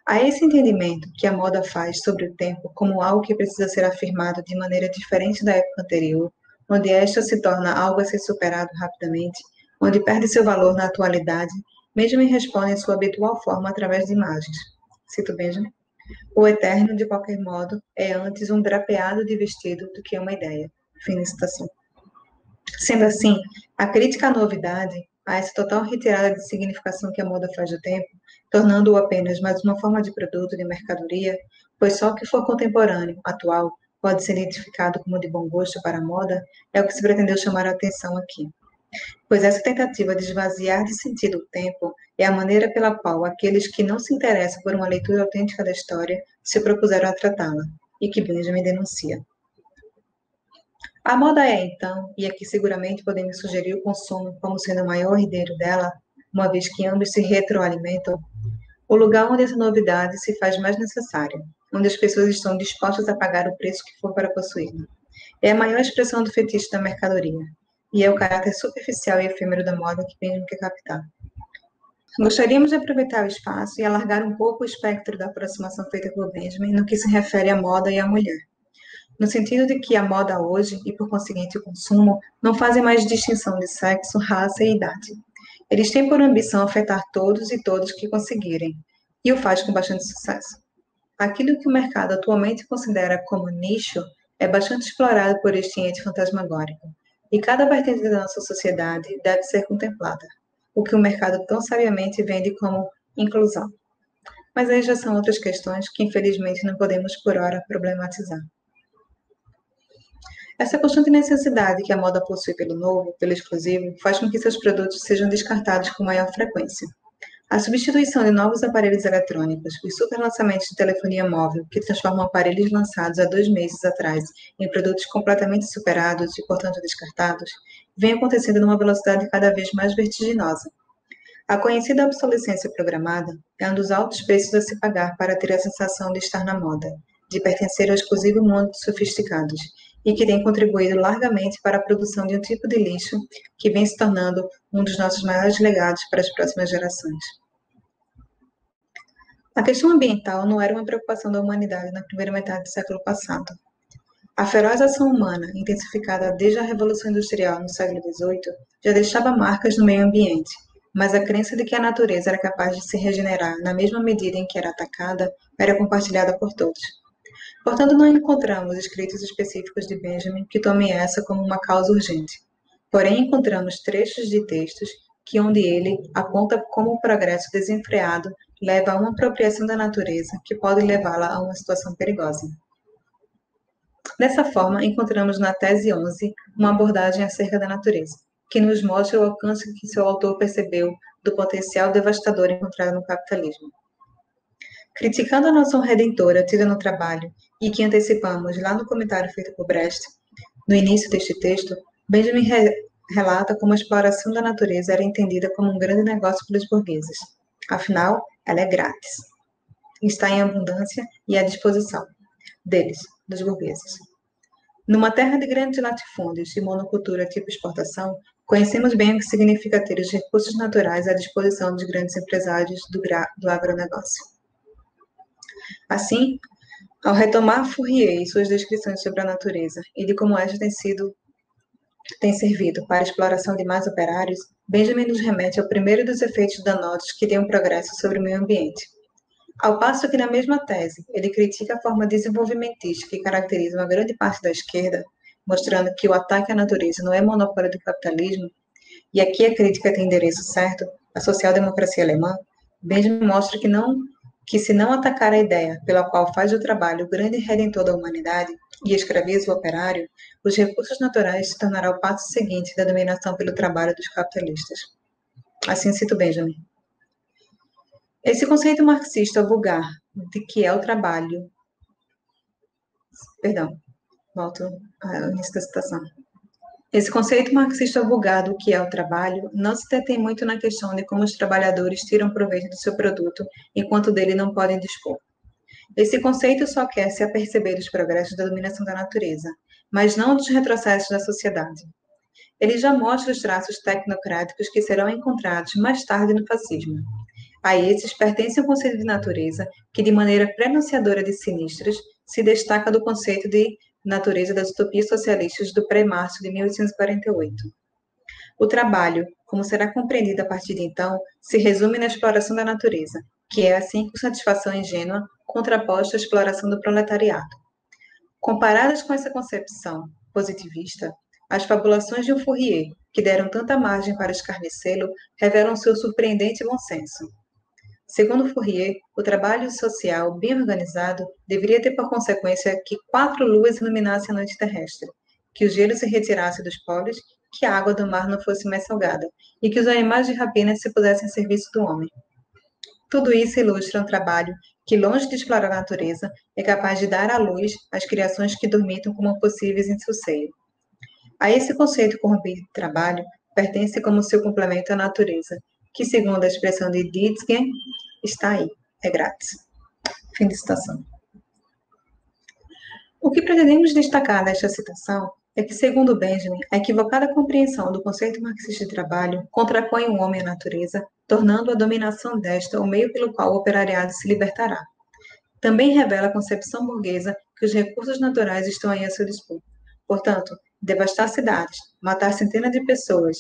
A esse entendimento que a moda faz sobre o tempo como algo que precisa ser afirmado de maneira diferente da época anterior, onde esta se torna algo a ser superado rapidamente, onde perde seu valor na atualidade, Benjamin responde em sua habitual forma através de imagens. Cito Benjamin. O eterno, de qualquer modo, é antes um drapeado de vestido do que uma ideia. Fim de citação. Sendo assim, a crítica à novidade, a essa total retirada de significação que a moda faz do tempo, tornando-o apenas mais uma forma de produto, de mercadoria, pois só o que for contemporâneo, atual, pode ser identificado como de bom gosto para a moda, é o que se pretendeu chamar a atenção aqui. Pois essa tentativa de esvaziar de sentido o tempo é a maneira pela qual aqueles que não se interessam por uma leitura autêntica da história se propuseram a tratá-la, e que Benjamin denuncia. A moda é, então, e aqui seguramente podemos sugerir o consumo como sendo o maior herdeiro dela, uma vez que ambos se retroalimentam, o lugar onde essa novidade se faz mais necessária, onde as pessoas estão dispostas a pagar o preço que for para possuí-la. É a maior expressão do fetiche da mercadoria, e é o caráter superficial e efêmero da moda que Benjamin quer captar. Gostaríamos de aproveitar o espaço e alargar um pouco o espectro da aproximação feita por Benjamin no que se refere à moda e à mulher, no sentido de que a moda hoje, e por conseguinte o consumo, não fazem mais distinção de sexo, raça e idade. Eles têm por ambição afetar todos e todas que conseguirem, e o faz com bastante sucesso. Aquilo que o mercado atualmente considera como nicho é bastante explorado por este ente fantasmagórico, e cada vertente da nossa sociedade deve ser contemplada, o que o mercado tão sabiamente vende como inclusão. Mas aí já são outras questões que, infelizmente, não podemos, por hora, problematizar. Essa constante necessidade que a moda possui pelo novo, pelo exclusivo, faz com que seus produtos sejam descartados com maior frequência. A substituição de novos aparelhos eletrônicos, os superlançamentos de telefonia móvel, que transformam aparelhos lançados há 2 meses atrás em produtos completamente superados e, portanto, descartados, vem acontecendo numa velocidade cada vez mais vertiginosa. A conhecida obsolescência programada é um dos altos preços a se pagar para ter a sensação de estar na moda, de pertencer ao exclusivo mundo dos sofisticados, e que tem contribuído largamente para a produção de um tipo de lixo que vem se tornando um dos nossos maiores legados para as próximas gerações. A questão ambiental não era uma preocupação da humanidade na primeira metade do século passado. A feroz ação humana, intensificada desde a Revolução Industrial no século XVIII, já deixava marcas no meio ambiente, mas a crença de que a natureza era capaz de se regenerar na mesma medida em que era atacada era compartilhada por todos. Portanto, não encontramos escritos específicos de Benjamin que tomem essa como uma causa urgente. Porém, encontramos trechos de textos onde ele aponta como o progresso desenfreado leva a uma apropriação da natureza que pode levá-la a uma situação perigosa. Dessa forma, encontramos na tese 11 uma abordagem acerca da natureza, que nos mostra o alcance que seu autor percebeu do potencial devastador encontrado no capitalismo. Criticando a noção redentora tida no trabalho e que antecipamos lá no comentário feito por Brecht, no início deste texto, Benjamin relata como a exploração da natureza era entendida como um grande negócio pelos burgueses. Afinal, ela é grátis. Está em abundância e à disposição deles, dos burgueses. Numa terra de grandes latifúndios e monocultura tipo exportação, conhecemos bem o que significa ter os recursos naturais à disposição dos grandes empresários do agronegócio. Assim, ao retomar Fourier e suas descrições sobre a natureza e de como esta tem servido para a exploração de mais operários, Benjamin nos remete ao primeiro dos efeitos danosos que tem um progresso sobre o meio ambiente. Ao passo que, na mesma tese, ele critica a forma desenvolvimentista que caracteriza uma grande parte da esquerda, mostrando que o ataque à natureza não é monopólio do capitalismo, e aqui a crítica tem endereço certo, a social-democracia alemã, Benjamin mostra que se não atacar a ideia pela qual faz do trabalho o grande redentor da humanidade e escraviza o operário, os recursos naturais se tornará o passo seguinte da dominação pelo trabalho dos capitalistas. Assim cito Benjamin. Esse conceito marxista vulgar de que é o trabalho... Volto ao início da citação. Esse conceito marxista vulgar do que é o trabalho não se detém muito na questão de como os trabalhadores tiram proveito do seu produto enquanto dele não podem dispor. Esse conceito só quer se aperceber dos progressos da dominação da natureza, mas não dos retrocessos da sociedade. Ele já mostra os traços tecnocráticos que serão encontrados mais tarde no fascismo. A esses pertence o conceito de natureza, que de maneira prenunciadora de sinistros, se destaca do conceito de natureza das utopias socialistas do pré-março de 1848. O trabalho, como será compreendido a partir de então, se resume na exploração da natureza, que é, assim, com satisfação ingênua, contraposta à exploração do proletariado. Comparadas com essa concepção positivista, as fabulações de Fourier, que deram tanta margem para escarnecê-lo, revelam seu surpreendente bom senso. Segundo Fourier, o trabalho social bem organizado deveria ter por consequência que 4 luas iluminassem a noite terrestre, que o gelo se retirasse dos polos, que a água do mar não fosse mais salgada, e que os animais de rapina se pusessem a serviço do homem. Tudo isso ilustra um trabalho que, longe de explorar a natureza, é capaz de dar à luz as criações que dormitam como possíveis em seu seio. A esse conceito corrompido de trabalho, pertence como seu complemento a natureza, que, segundo a expressão de Dietgen, está aí, é grátis. Fim de citação. O que pretendemos destacar nesta citação é que, segundo Benjamin, a equivocada compreensão do conceito marxista de trabalho contrapõe o homem à natureza, tornando a dominação desta o meio pelo qual o operariado se libertará. Também revela a concepção burguesa que os recursos naturais estão aí a seu dispor. Portanto, devastar cidades, matar centenas de pessoas,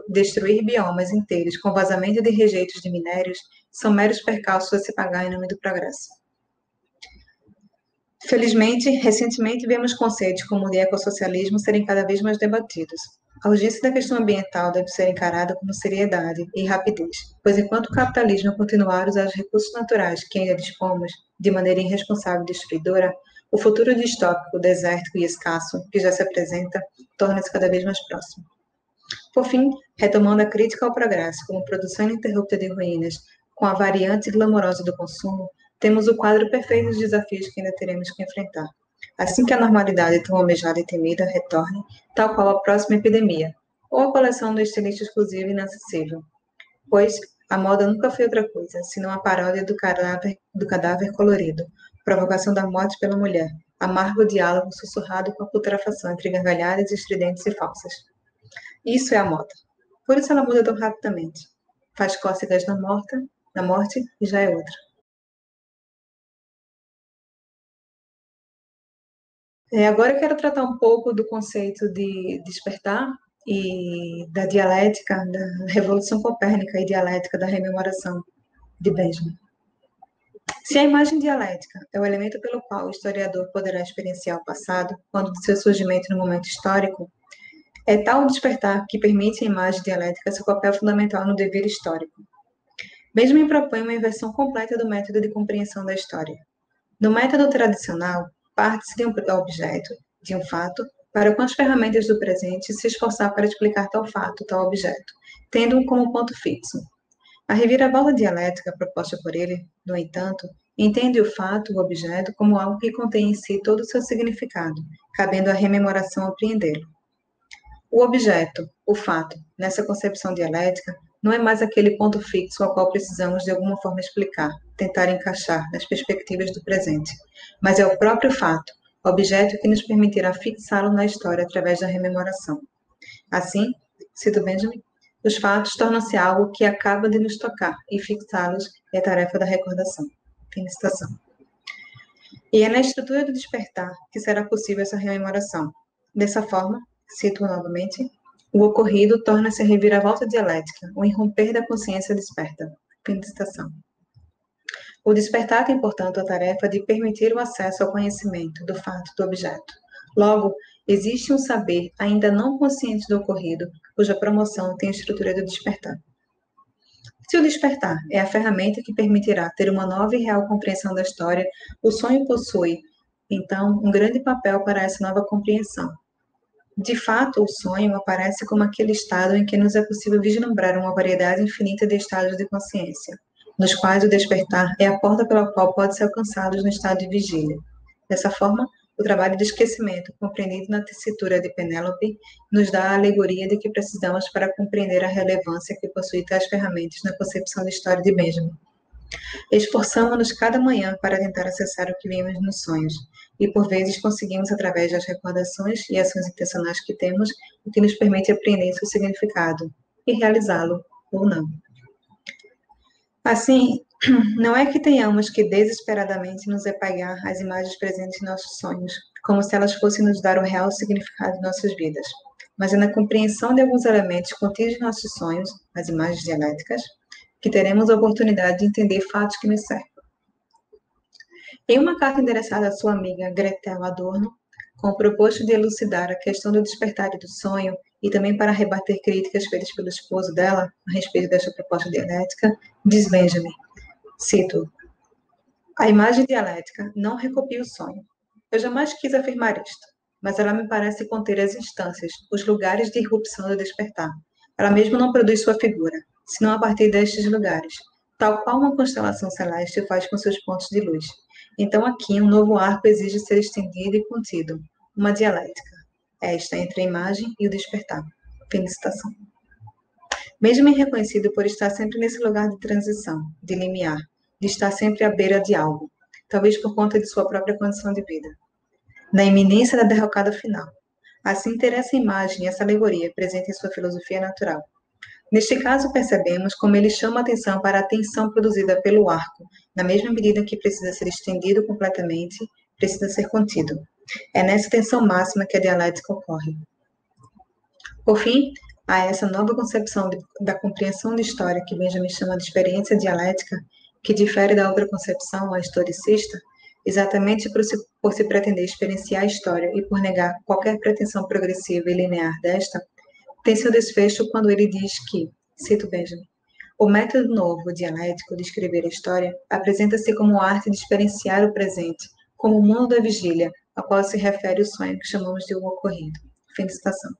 destruir biomas inteiros com vazamento de rejeitos de minérios são meros percalços a se pagar em nome do progresso. Felizmente, recentemente vemos conceitos como o de ecossocialismo serem cada vez mais debatidos. A urgência da questão ambiental deve ser encarada com seriedade e rapidez, pois enquanto o capitalismo continuar a usar os recursos naturais que ainda dispomos de maneira irresponsável e destruidora, o futuro distópico, desértico e escasso que já se apresenta torna-se cada vez mais próximo. Por fim, retomando a crítica ao progresso como produção ininterrupta de ruínas com a variante glamourosa do consumo, temos o quadro perfeito dos desafios que ainda teremos que enfrentar. Assim que a normalidade tão almejada e temida retorne, tal qual a próxima epidemia, ou a coleção do estilista exclusivo e inacessível. Pois a moda nunca foi outra coisa, senão a paródia do cadáver colorido, provocação da morte pela mulher, amargo diálogo sussurrado com a putrefação entre gargalhadas estridentes e falsas. Isso é a moda. Por isso ela muda tão rapidamente. Faz cócegas na morte e já é outra. Agora eu quero tratar um pouco do conceito de despertar e da dialética, da Revolução Copérnica e dialética da rememoração de Benjamin. Se a imagem dialética é o elemento pelo qual o historiador poderá experienciar o passado, quando de seu surgimento no momento histórico, é tal o despertar que permite à imagem dialética seu papel fundamental no dever histórico. Benjamin propõe uma inversão completa do método de compreensão da história. No método tradicional, parte-se de um objeto, de um fato, para com as ferramentas do presente se esforçar para explicar tal fato, tal objeto, tendo-o como ponto fixo. A reviravolta dialética proposta por ele, no entanto, entende o fato, o objeto, como algo que contém em si todo o seu significado, cabendo à rememoração apreendê-lo. O objeto, o fato, nessa concepção dialética, não é mais aquele ponto fixo ao qual precisamos de alguma forma explicar, tentar encaixar nas perspectivas do presente, mas é o próprio fato, objeto que nos permitirá fixá-lo na história através da rememoração. Assim, cito Benjamin, os fatos tornam-se algo que acaba de nos tocar e fixá-los é a tarefa da recordação. Fim de citação. E é na estrutura do despertar que será possível essa rememoração. Dessa forma, cito novamente, o ocorrido torna-se a reviravolta dialética, o irromper da consciência desperta. Fim de citação. O despertar tem, portanto, a tarefa de permitir o acesso ao conhecimento do fato do objeto. Logo, existe um saber ainda não consciente do ocorrido, cuja promoção tem a estrutura do despertar. Se o despertar é a ferramenta que permitirá ter uma nova e real compreensão da história, o sonho possui, então, um grande papel para essa nova compreensão. De fato, o sonho aparece como aquele estado em que nos é possível vislumbrar uma variedade infinita de estados de consciência, nos quais o despertar é a porta pela qual pode ser alcançado no estado de vigília. Dessa forma, o trabalho de esquecimento, compreendido na tessitura de Penélope, nos dá a alegoria de que precisamos para compreender a relevância que possui tais ferramentas na concepção da história de Benjamin. Esforçamo-nos cada manhã para tentar acessar o que vimos nos sonhos, e por vezes conseguimos através das recordações e ações intencionais que temos, o que nos permite apreender seu significado, e realizá-lo ou não. Assim, não é que tenhamos que desesperadamente nos apegar às imagens presentes em nossos sonhos, como se elas fossem nos dar o real significado de nossas vidas, mas é na compreensão de alguns elementos contidos em nossos sonhos, as imagens dialéticas, que teremos a oportunidade de entender fatos que nos cercam. Em uma carta endereçada à sua amiga Gretel Adorno, com o propósito de elucidar a questão do despertar e do sonho, e também para rebater críticas feitas pelo esposo dela a respeito desta proposta dialética, diz Benjamin, cito, a imagem dialética não recopia o sonho. Eu jamais quis afirmar isto, mas ela me parece conter as instâncias, os lugares de irrupção do despertar. Ela mesma não produz sua figura, senão a partir destes lugares, tal qual uma constelação celeste faz com seus pontos de luz. Então aqui um novo arco exige ser estendido e contido, uma dialética, esta entre a imagem e o despertar. Fim de citação. Mesmo reconhecido por estar sempre nesse lugar de transição, de limiar, de estar sempre à beira de algo, talvez por conta de sua própria condição de vida. Na iminência da derrocada final. Assim ter essa imagem e essa alegoria presente em sua filosofia natural. Neste caso, percebemos como ele chama a atenção para a tensão produzida pelo arco, na mesma medida que precisa ser estendido completamente, precisa ser contido. É nessa tensão máxima que a dialética ocorre. Por fim, há essa nova concepção da compreensão de história que Benjamin chama de experiência dialética, que difere da outra concepção, a historicista, exatamente por se pretender experienciar a história e por negar qualquer pretensão progressiva e linear desta, tem seu desfecho quando ele diz que, cito Benjamin, o método novo dialético de escrever a história apresenta-se como a arte de experienciar o presente, como o mundo da vigília, a qual se refere o sonho que chamamos de o ocorrido. Fim de citação.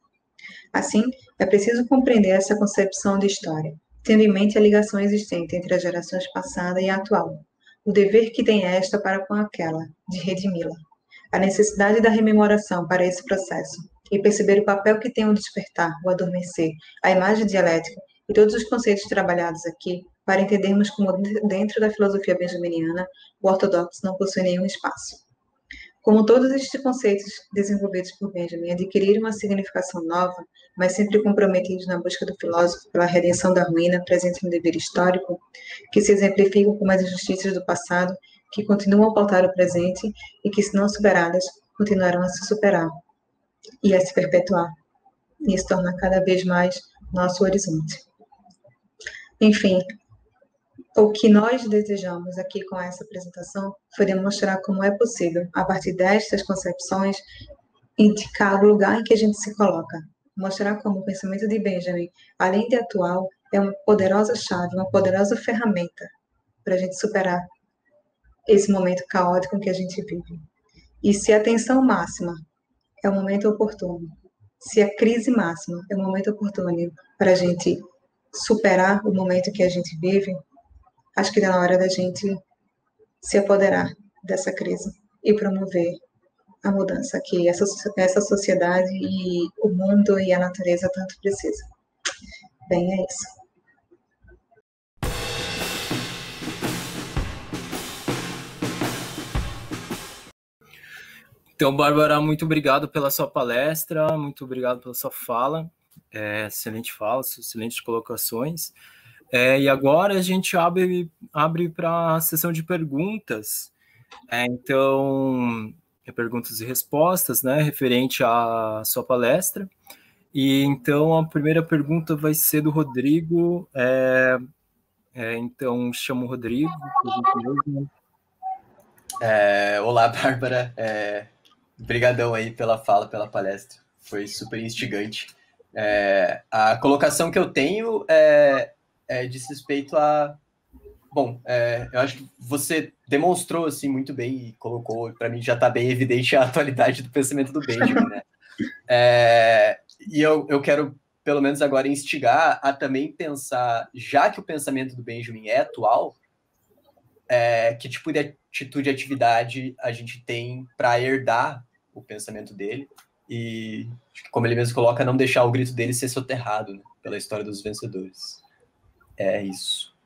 Assim, é preciso compreender essa concepção de história, tendo em mente a ligação existente entre as gerações passada e a atual, o dever que tem esta para com aquela, de redimi-la, a necessidade da rememoração para esse processo, e perceber o papel que tem o despertar, o adormecer, a imagem dialética e todos os conceitos trabalhados aqui, para entendermos como dentro da filosofia benjaminiana, o ortodoxo não possui nenhum espaço. Como todos estes conceitos desenvolvidos por Benjamin adquiriram uma significação nova, mas sempre comprometidos na busca do filósofo pela redenção da ruína presente no dever histórico, que se exemplificam como as injustiças do passado, que continuam a pautar o presente e que, se não superadas, continuarão a se superar e a se perpetuar e se tornar cada vez mais nosso horizonte. Enfim, o que nós desejamos aqui com essa apresentação foi demonstrar como é possível, a partir destas concepções, indicar o lugar em que a gente se coloca, mostrar como o pensamento de Benjamin, além de atual, é uma poderosa chave, uma poderosa ferramenta para a gente superar esse momento caótico que a gente vive. E se a tensão máxima é o momento oportuno, se a crise máxima é o momento oportuno para a gente superar o momento que a gente vive, acho que está na hora da gente se apoderar dessa crise e promover a mudança que essa sociedade e o mundo e a natureza tanto precisam. Bem, é isso. Então, Bárbara, muito obrigado pela sua palestra, muito obrigado pela sua fala, excelente fala, excelentes colocações. E agora a gente abre para a sessão de perguntas. Então, perguntas e respostas, né, referente à sua palestra. E então a primeira pergunta vai ser do Rodrigo. Então, chamo o Rodrigo. Olá, Bárbara. Obrigadão aí pela fala, pela palestra. Foi super instigante. A colocação que eu tenho diz respeito a... Bom, eu acho que você demonstrou assim, muito bem e colocou, para mim já está bem evidente a atualidade do pensamento do Benjamin, né? E eu quero, pelo menos agora, instigar a também pensar, já que o pensamento do Benjamin é atual, que tipo de atitude e atividade a gente tem para herdar o pensamento dele e, como ele mesmo coloca, não deixar o grito dele ser soterrado, né, pela história dos vencedores. É isso.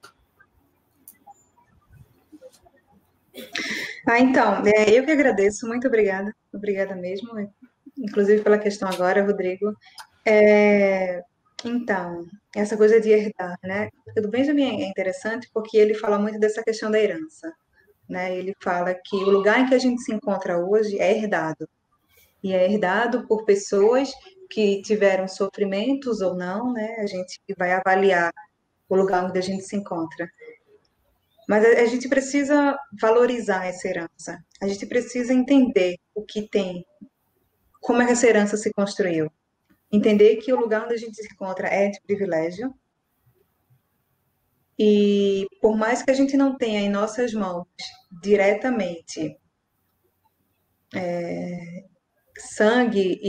Então, eu que agradeço, muito obrigada mesmo, inclusive pela questão agora, Rodrigo. Então, essa coisa de herdar, né? O do Benjamin é interessante porque ele fala muito dessa questão da herança, né? Ele fala que o lugar em que a gente se encontra hoje é herdado, e é herdado por pessoas que tiveram sofrimentos ou não, né? A gente vai avaliar o lugar onde a gente se encontra. Mas a gente precisa valorizar essa herança. A gente precisa entender o que tem, como essa herança se construiu. Entender que o lugar onde a gente se encontra é de privilégio. E por mais que a gente não tenha em nossas mãos diretamente sangue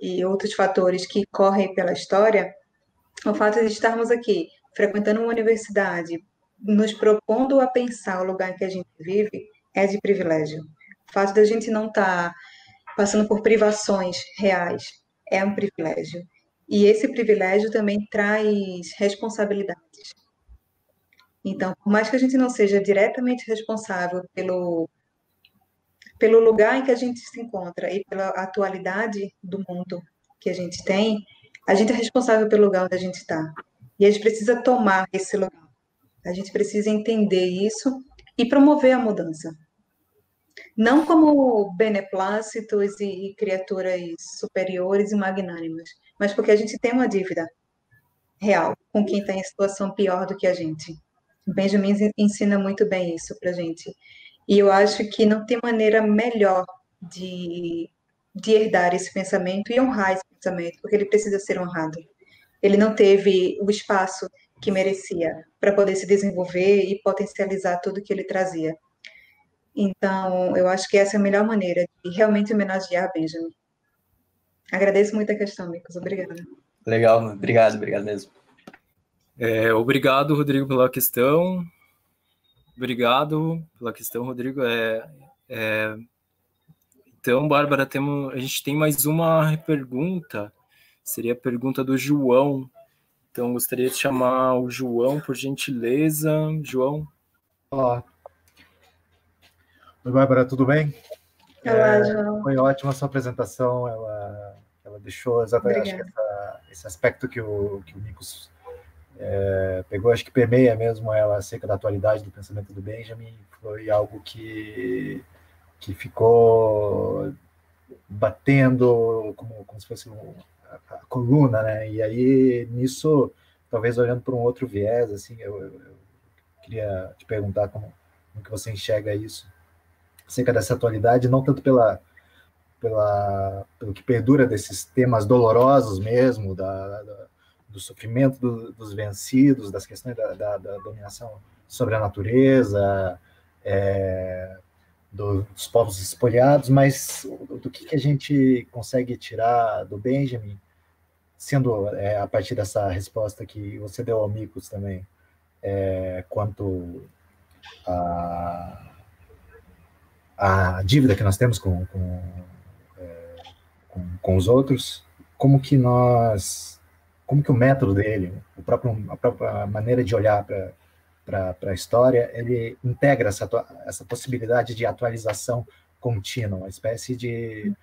e outros fatores que correm pela história, o fato de estarmos aqui frequentando uma universidade, nos propondo a pensar o lugar em que a gente vive, é de privilégio. O fato de a gente não estar passando por privações reais é um privilégio. E esse privilégio também traz responsabilidades. Então, por mais que a gente não seja diretamente responsável pelo lugar em que a gente se encontra e pela atualidade do mundo que a gente tem, a gente é responsável pelo lugar onde a gente está. E a gente precisa tomar esse lugar. A gente precisa entender isso e promover a mudança. Não como beneplácitos e criaturas superiores e magnânimas, mas porque a gente tem uma dívida real com quem está em situação pior do que a gente. Benjamin ensina muito bem isso para a gente. E eu acho que não tem maneira melhor de herdar esse pensamento e honrar esse pensamento, porque ele precisa ser honrado. Ele não teve o espaço que merecia para poder se desenvolver e potencializar tudo que ele trazia. Então, eu acho que essa é a melhor maneira de realmente homenagear Benjamin. Agradeço muito a questão, Mikos. Obrigada. Legal, obrigado mesmo. Obrigado, Rodrigo, pela questão. Obrigado pela questão, Rodrigo. Então, Bárbara, a gente tem mais uma pergunta. Seria a pergunta do João. Então, gostaria de chamar o João, por gentileza. João. Olá. Oi, Bárbara, tudo bem? Olá, João. Foi ótima a sua apresentação. Ela deixou exatamente esse aspecto que o Mikos pegou, acho que permeia mesmo ela acerca da atualidade do pensamento do Benjamin. Foi algo que ficou batendo como se fosse a coluna, né? E aí, nisso, talvez olhando para um outro viés, assim, eu queria te perguntar como que você enxerga isso, acerca dessa atualidade, não tanto pelo que perdura desses temas dolorosos mesmo, do sofrimento dos vencidos, das questões da dominação sobre a natureza, dos povos espoliados, mas do que a gente consegue tirar do Benjamin, sendo a partir dessa resposta que você deu ao Miklos também, quanto a dívida que nós temos com os outros, como que o método dele, a própria maneira de olhar para a história, ele integra essa possibilidade de atualização contínua, uma espécie de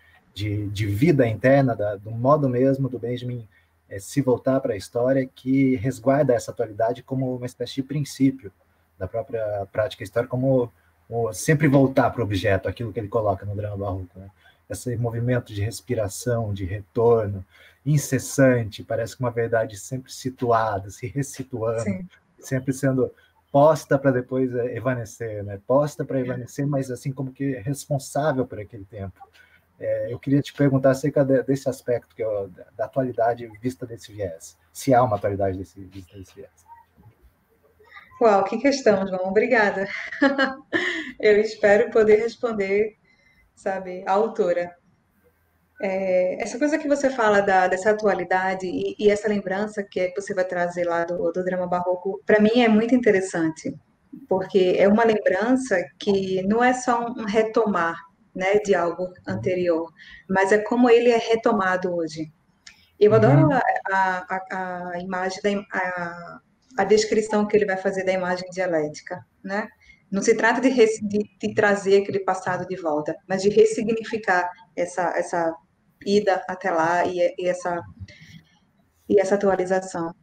vida interna, do modo mesmo do Benjamin se voltar para a história, que resguarda essa atualidade como uma espécie de princípio da própria prática histórica, como sempre voltar para o objeto, aquilo que ele coloca no drama barroco, né? Esse movimento de respiração, de retorno, incessante, parece que uma verdade sempre situada, se ressituando, sim, sempre sendo posta para depois evanescer, né? Posta para evanescer, mas assim como que responsável por aquele tempo. Eu queria te perguntar acerca desse aspecto, que é da atualidade vista desse viés, se há uma atualidade vista desse viés. Uau, que questão, João, obrigada. Eu espero poder responder, sabe, a autora. Essa coisa que você fala dessa atualidade e essa lembrança que você vai trazer lá do drama barroco, para mim é muito interessante, porque é uma lembrança que não é só um retomar, né, de algo anterior, mas é como ele é retomado hoje. Eu adoro a imagem, a descrição que ele vai fazer da imagem dialética, né? Não se trata de trazer aquele passado de volta, mas de ressignificar essa ida até lá e essa atualização.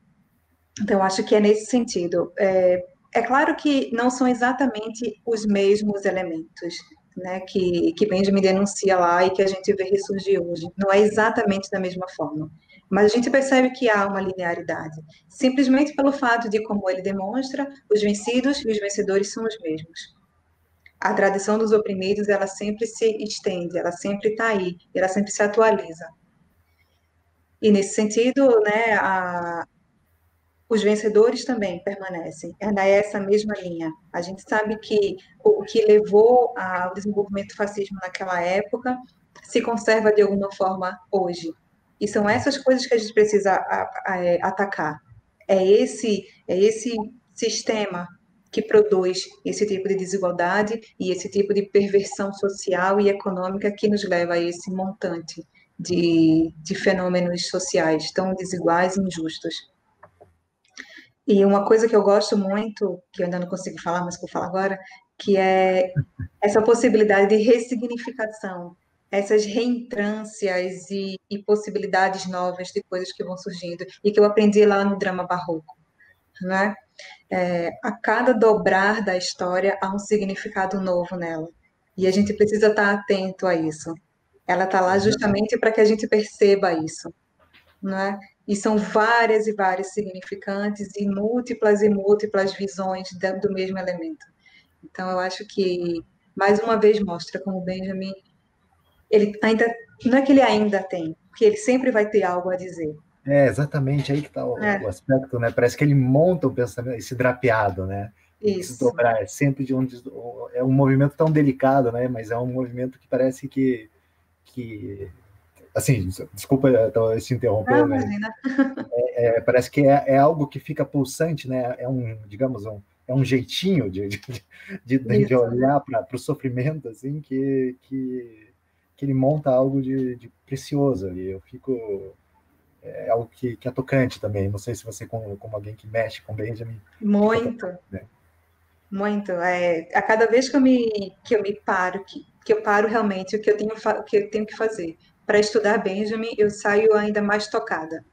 Então, acho que é nesse sentido. É claro que não são exatamente os mesmos elementos, né, que Benjamin denuncia lá e que a gente vê ressurgir hoje. Não é exatamente da mesma forma. Mas a gente percebe que há uma linearidade, simplesmente pelo fato de, como ele demonstra, os vencidos e os vencedores são os mesmos. A tradição dos oprimidos, ela sempre se estende, ela sempre está aí, ela sempre se atualiza. E nesse sentido, né, os vencedores também permanecem, é essa mesma linha. A gente sabe que o que levou ao desenvolvimento do fascismo naquela época se conserva de alguma forma hoje. E são essas coisas que a gente precisa atacar. É esse sistema que produz esse tipo de desigualdade e esse tipo de perversão social e econômica que nos leva a esse montante de fenômenos sociais tão desiguais e injustos. E uma coisa que eu gosto muito, que eu ainda não consigo falar, mas que eu falo agora, que é essa possibilidade de ressignificação, essas reentrâncias e possibilidades novas de coisas que vão surgindo, e que eu aprendi lá no drama barroco, né? A cada dobrar da história há um significado novo nela, e a gente precisa estar atento a isso. Ela está lá justamente para que a gente perceba isso, né? E são várias e várias significantes e múltiplas visões do mesmo elemento. Então, eu acho que, mais uma vez, mostra como Benjamin, ele ainda, não é que ele ainda tem, porque ele sempre vai ter algo a dizer. Exatamente, aí que está o aspecto, né? Parece que ele monta o pensamento, esse drapeado, né? Isso. Se dobrar, é sempre é um movimento tão delicado, né? Mas é um movimento que parece que assim, desculpa te interromper, mas parece que é algo que fica pulsante, né? Digamos, é um jeitinho de olhar para o sofrimento, assim, que ele monta algo de precioso ali. Eu fico... É algo que é tocante também. Não sei se você, como alguém que mexe com Benjamin... Muito. Tocante, né? Muito. A cada vez que eu me paro, que eu paro realmente o que eu tenho que fazer para estudar Benjamin, eu saio ainda mais tocada.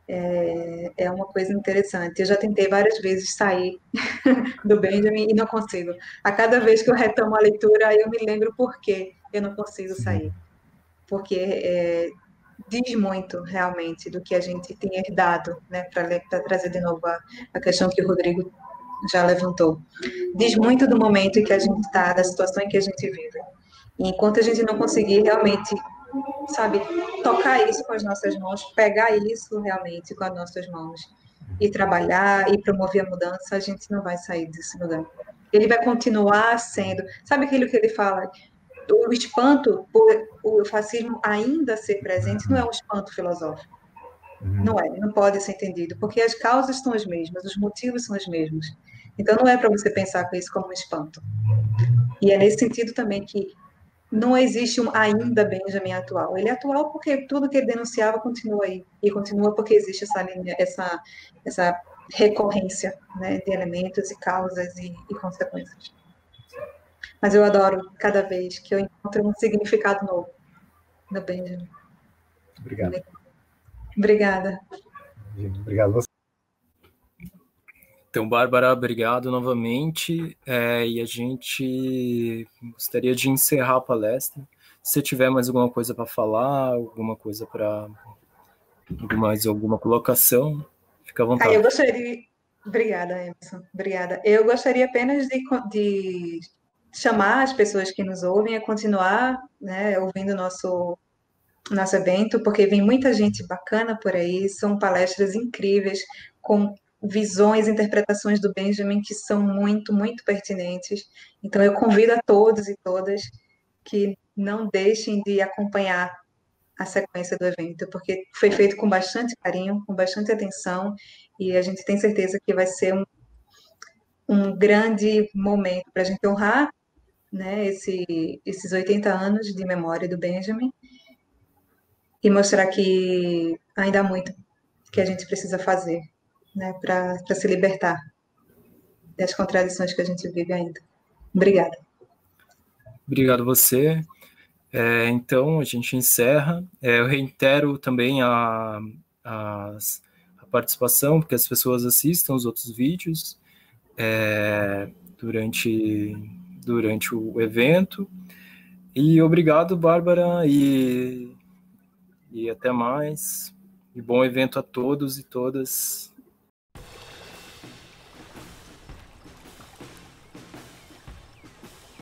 É uma coisa interessante. Eu já tentei várias vezes sair do Benjamin e não consigo. A cada vez que eu retomo a leitura, eu me lembro por que eu não consigo sair. porque diz muito, realmente, do que a gente tem herdado, né, para trazer de novo a questão que o Rodrigo já levantou. Diz muito do momento em que a gente está, da situação em que a gente vive. E enquanto a gente não conseguir realmente, sabe, tocar isso com as nossas mãos, pegar isso realmente com as nossas mãos e trabalhar e promover a mudança, a gente não vai sair desse lugar. Ele vai continuar sendo, sabe aquilo que ele fala? O espanto por o fascismo ainda ser presente não é um espanto filosófico. Não é, não pode ser entendido, porque as causas são as mesmas, os motivos são os mesmos. Então não é para você pensar com isso como um espanto. E é nesse sentido também que não existe um ainda Benjamin atual. Ele é atual porque tudo que ele denunciava continua aí. E continua porque existe essa recorrência, né, de elementos e causas e consequências. Mas eu adoro cada vez que eu encontro um significado novo no Benjamin. Obrigado. Obrigada. Obrigado a você. Então, Bárbara, obrigado novamente. E a gente gostaria de encerrar a palestra. Se você tiver mais alguma coisa para falar, alguma coisa para mais alguma colocação, fica à vontade. Eu gostaria. Obrigada, Emerson. Obrigada. Eu gostaria apenas de chamar as pessoas que nos ouvem a continuar, né, ouvindo o nosso evento, porque vem muita gente bacana por aí, são palestras incríveis, com visões, interpretações do Benjamin que são muito, muito pertinentes. Então, eu convido a todos e todas que não deixem de acompanhar a sequência do evento, porque foi feito com bastante carinho, com bastante atenção, e a gente tem certeza que vai ser um grande momento para a gente honrar, né, esses 80 anos de memória do Benjamin e mostrar que ainda há muito que a gente precisa fazer, né, para se libertar das contradições que a gente vive ainda. Obrigada. Obrigado a você. Então, a gente encerra. Eu reitero também a participação, porque as pessoas assistam os outros vídeos durante o evento. E obrigado, Bárbara, e até mais. E bom evento a todos e todas.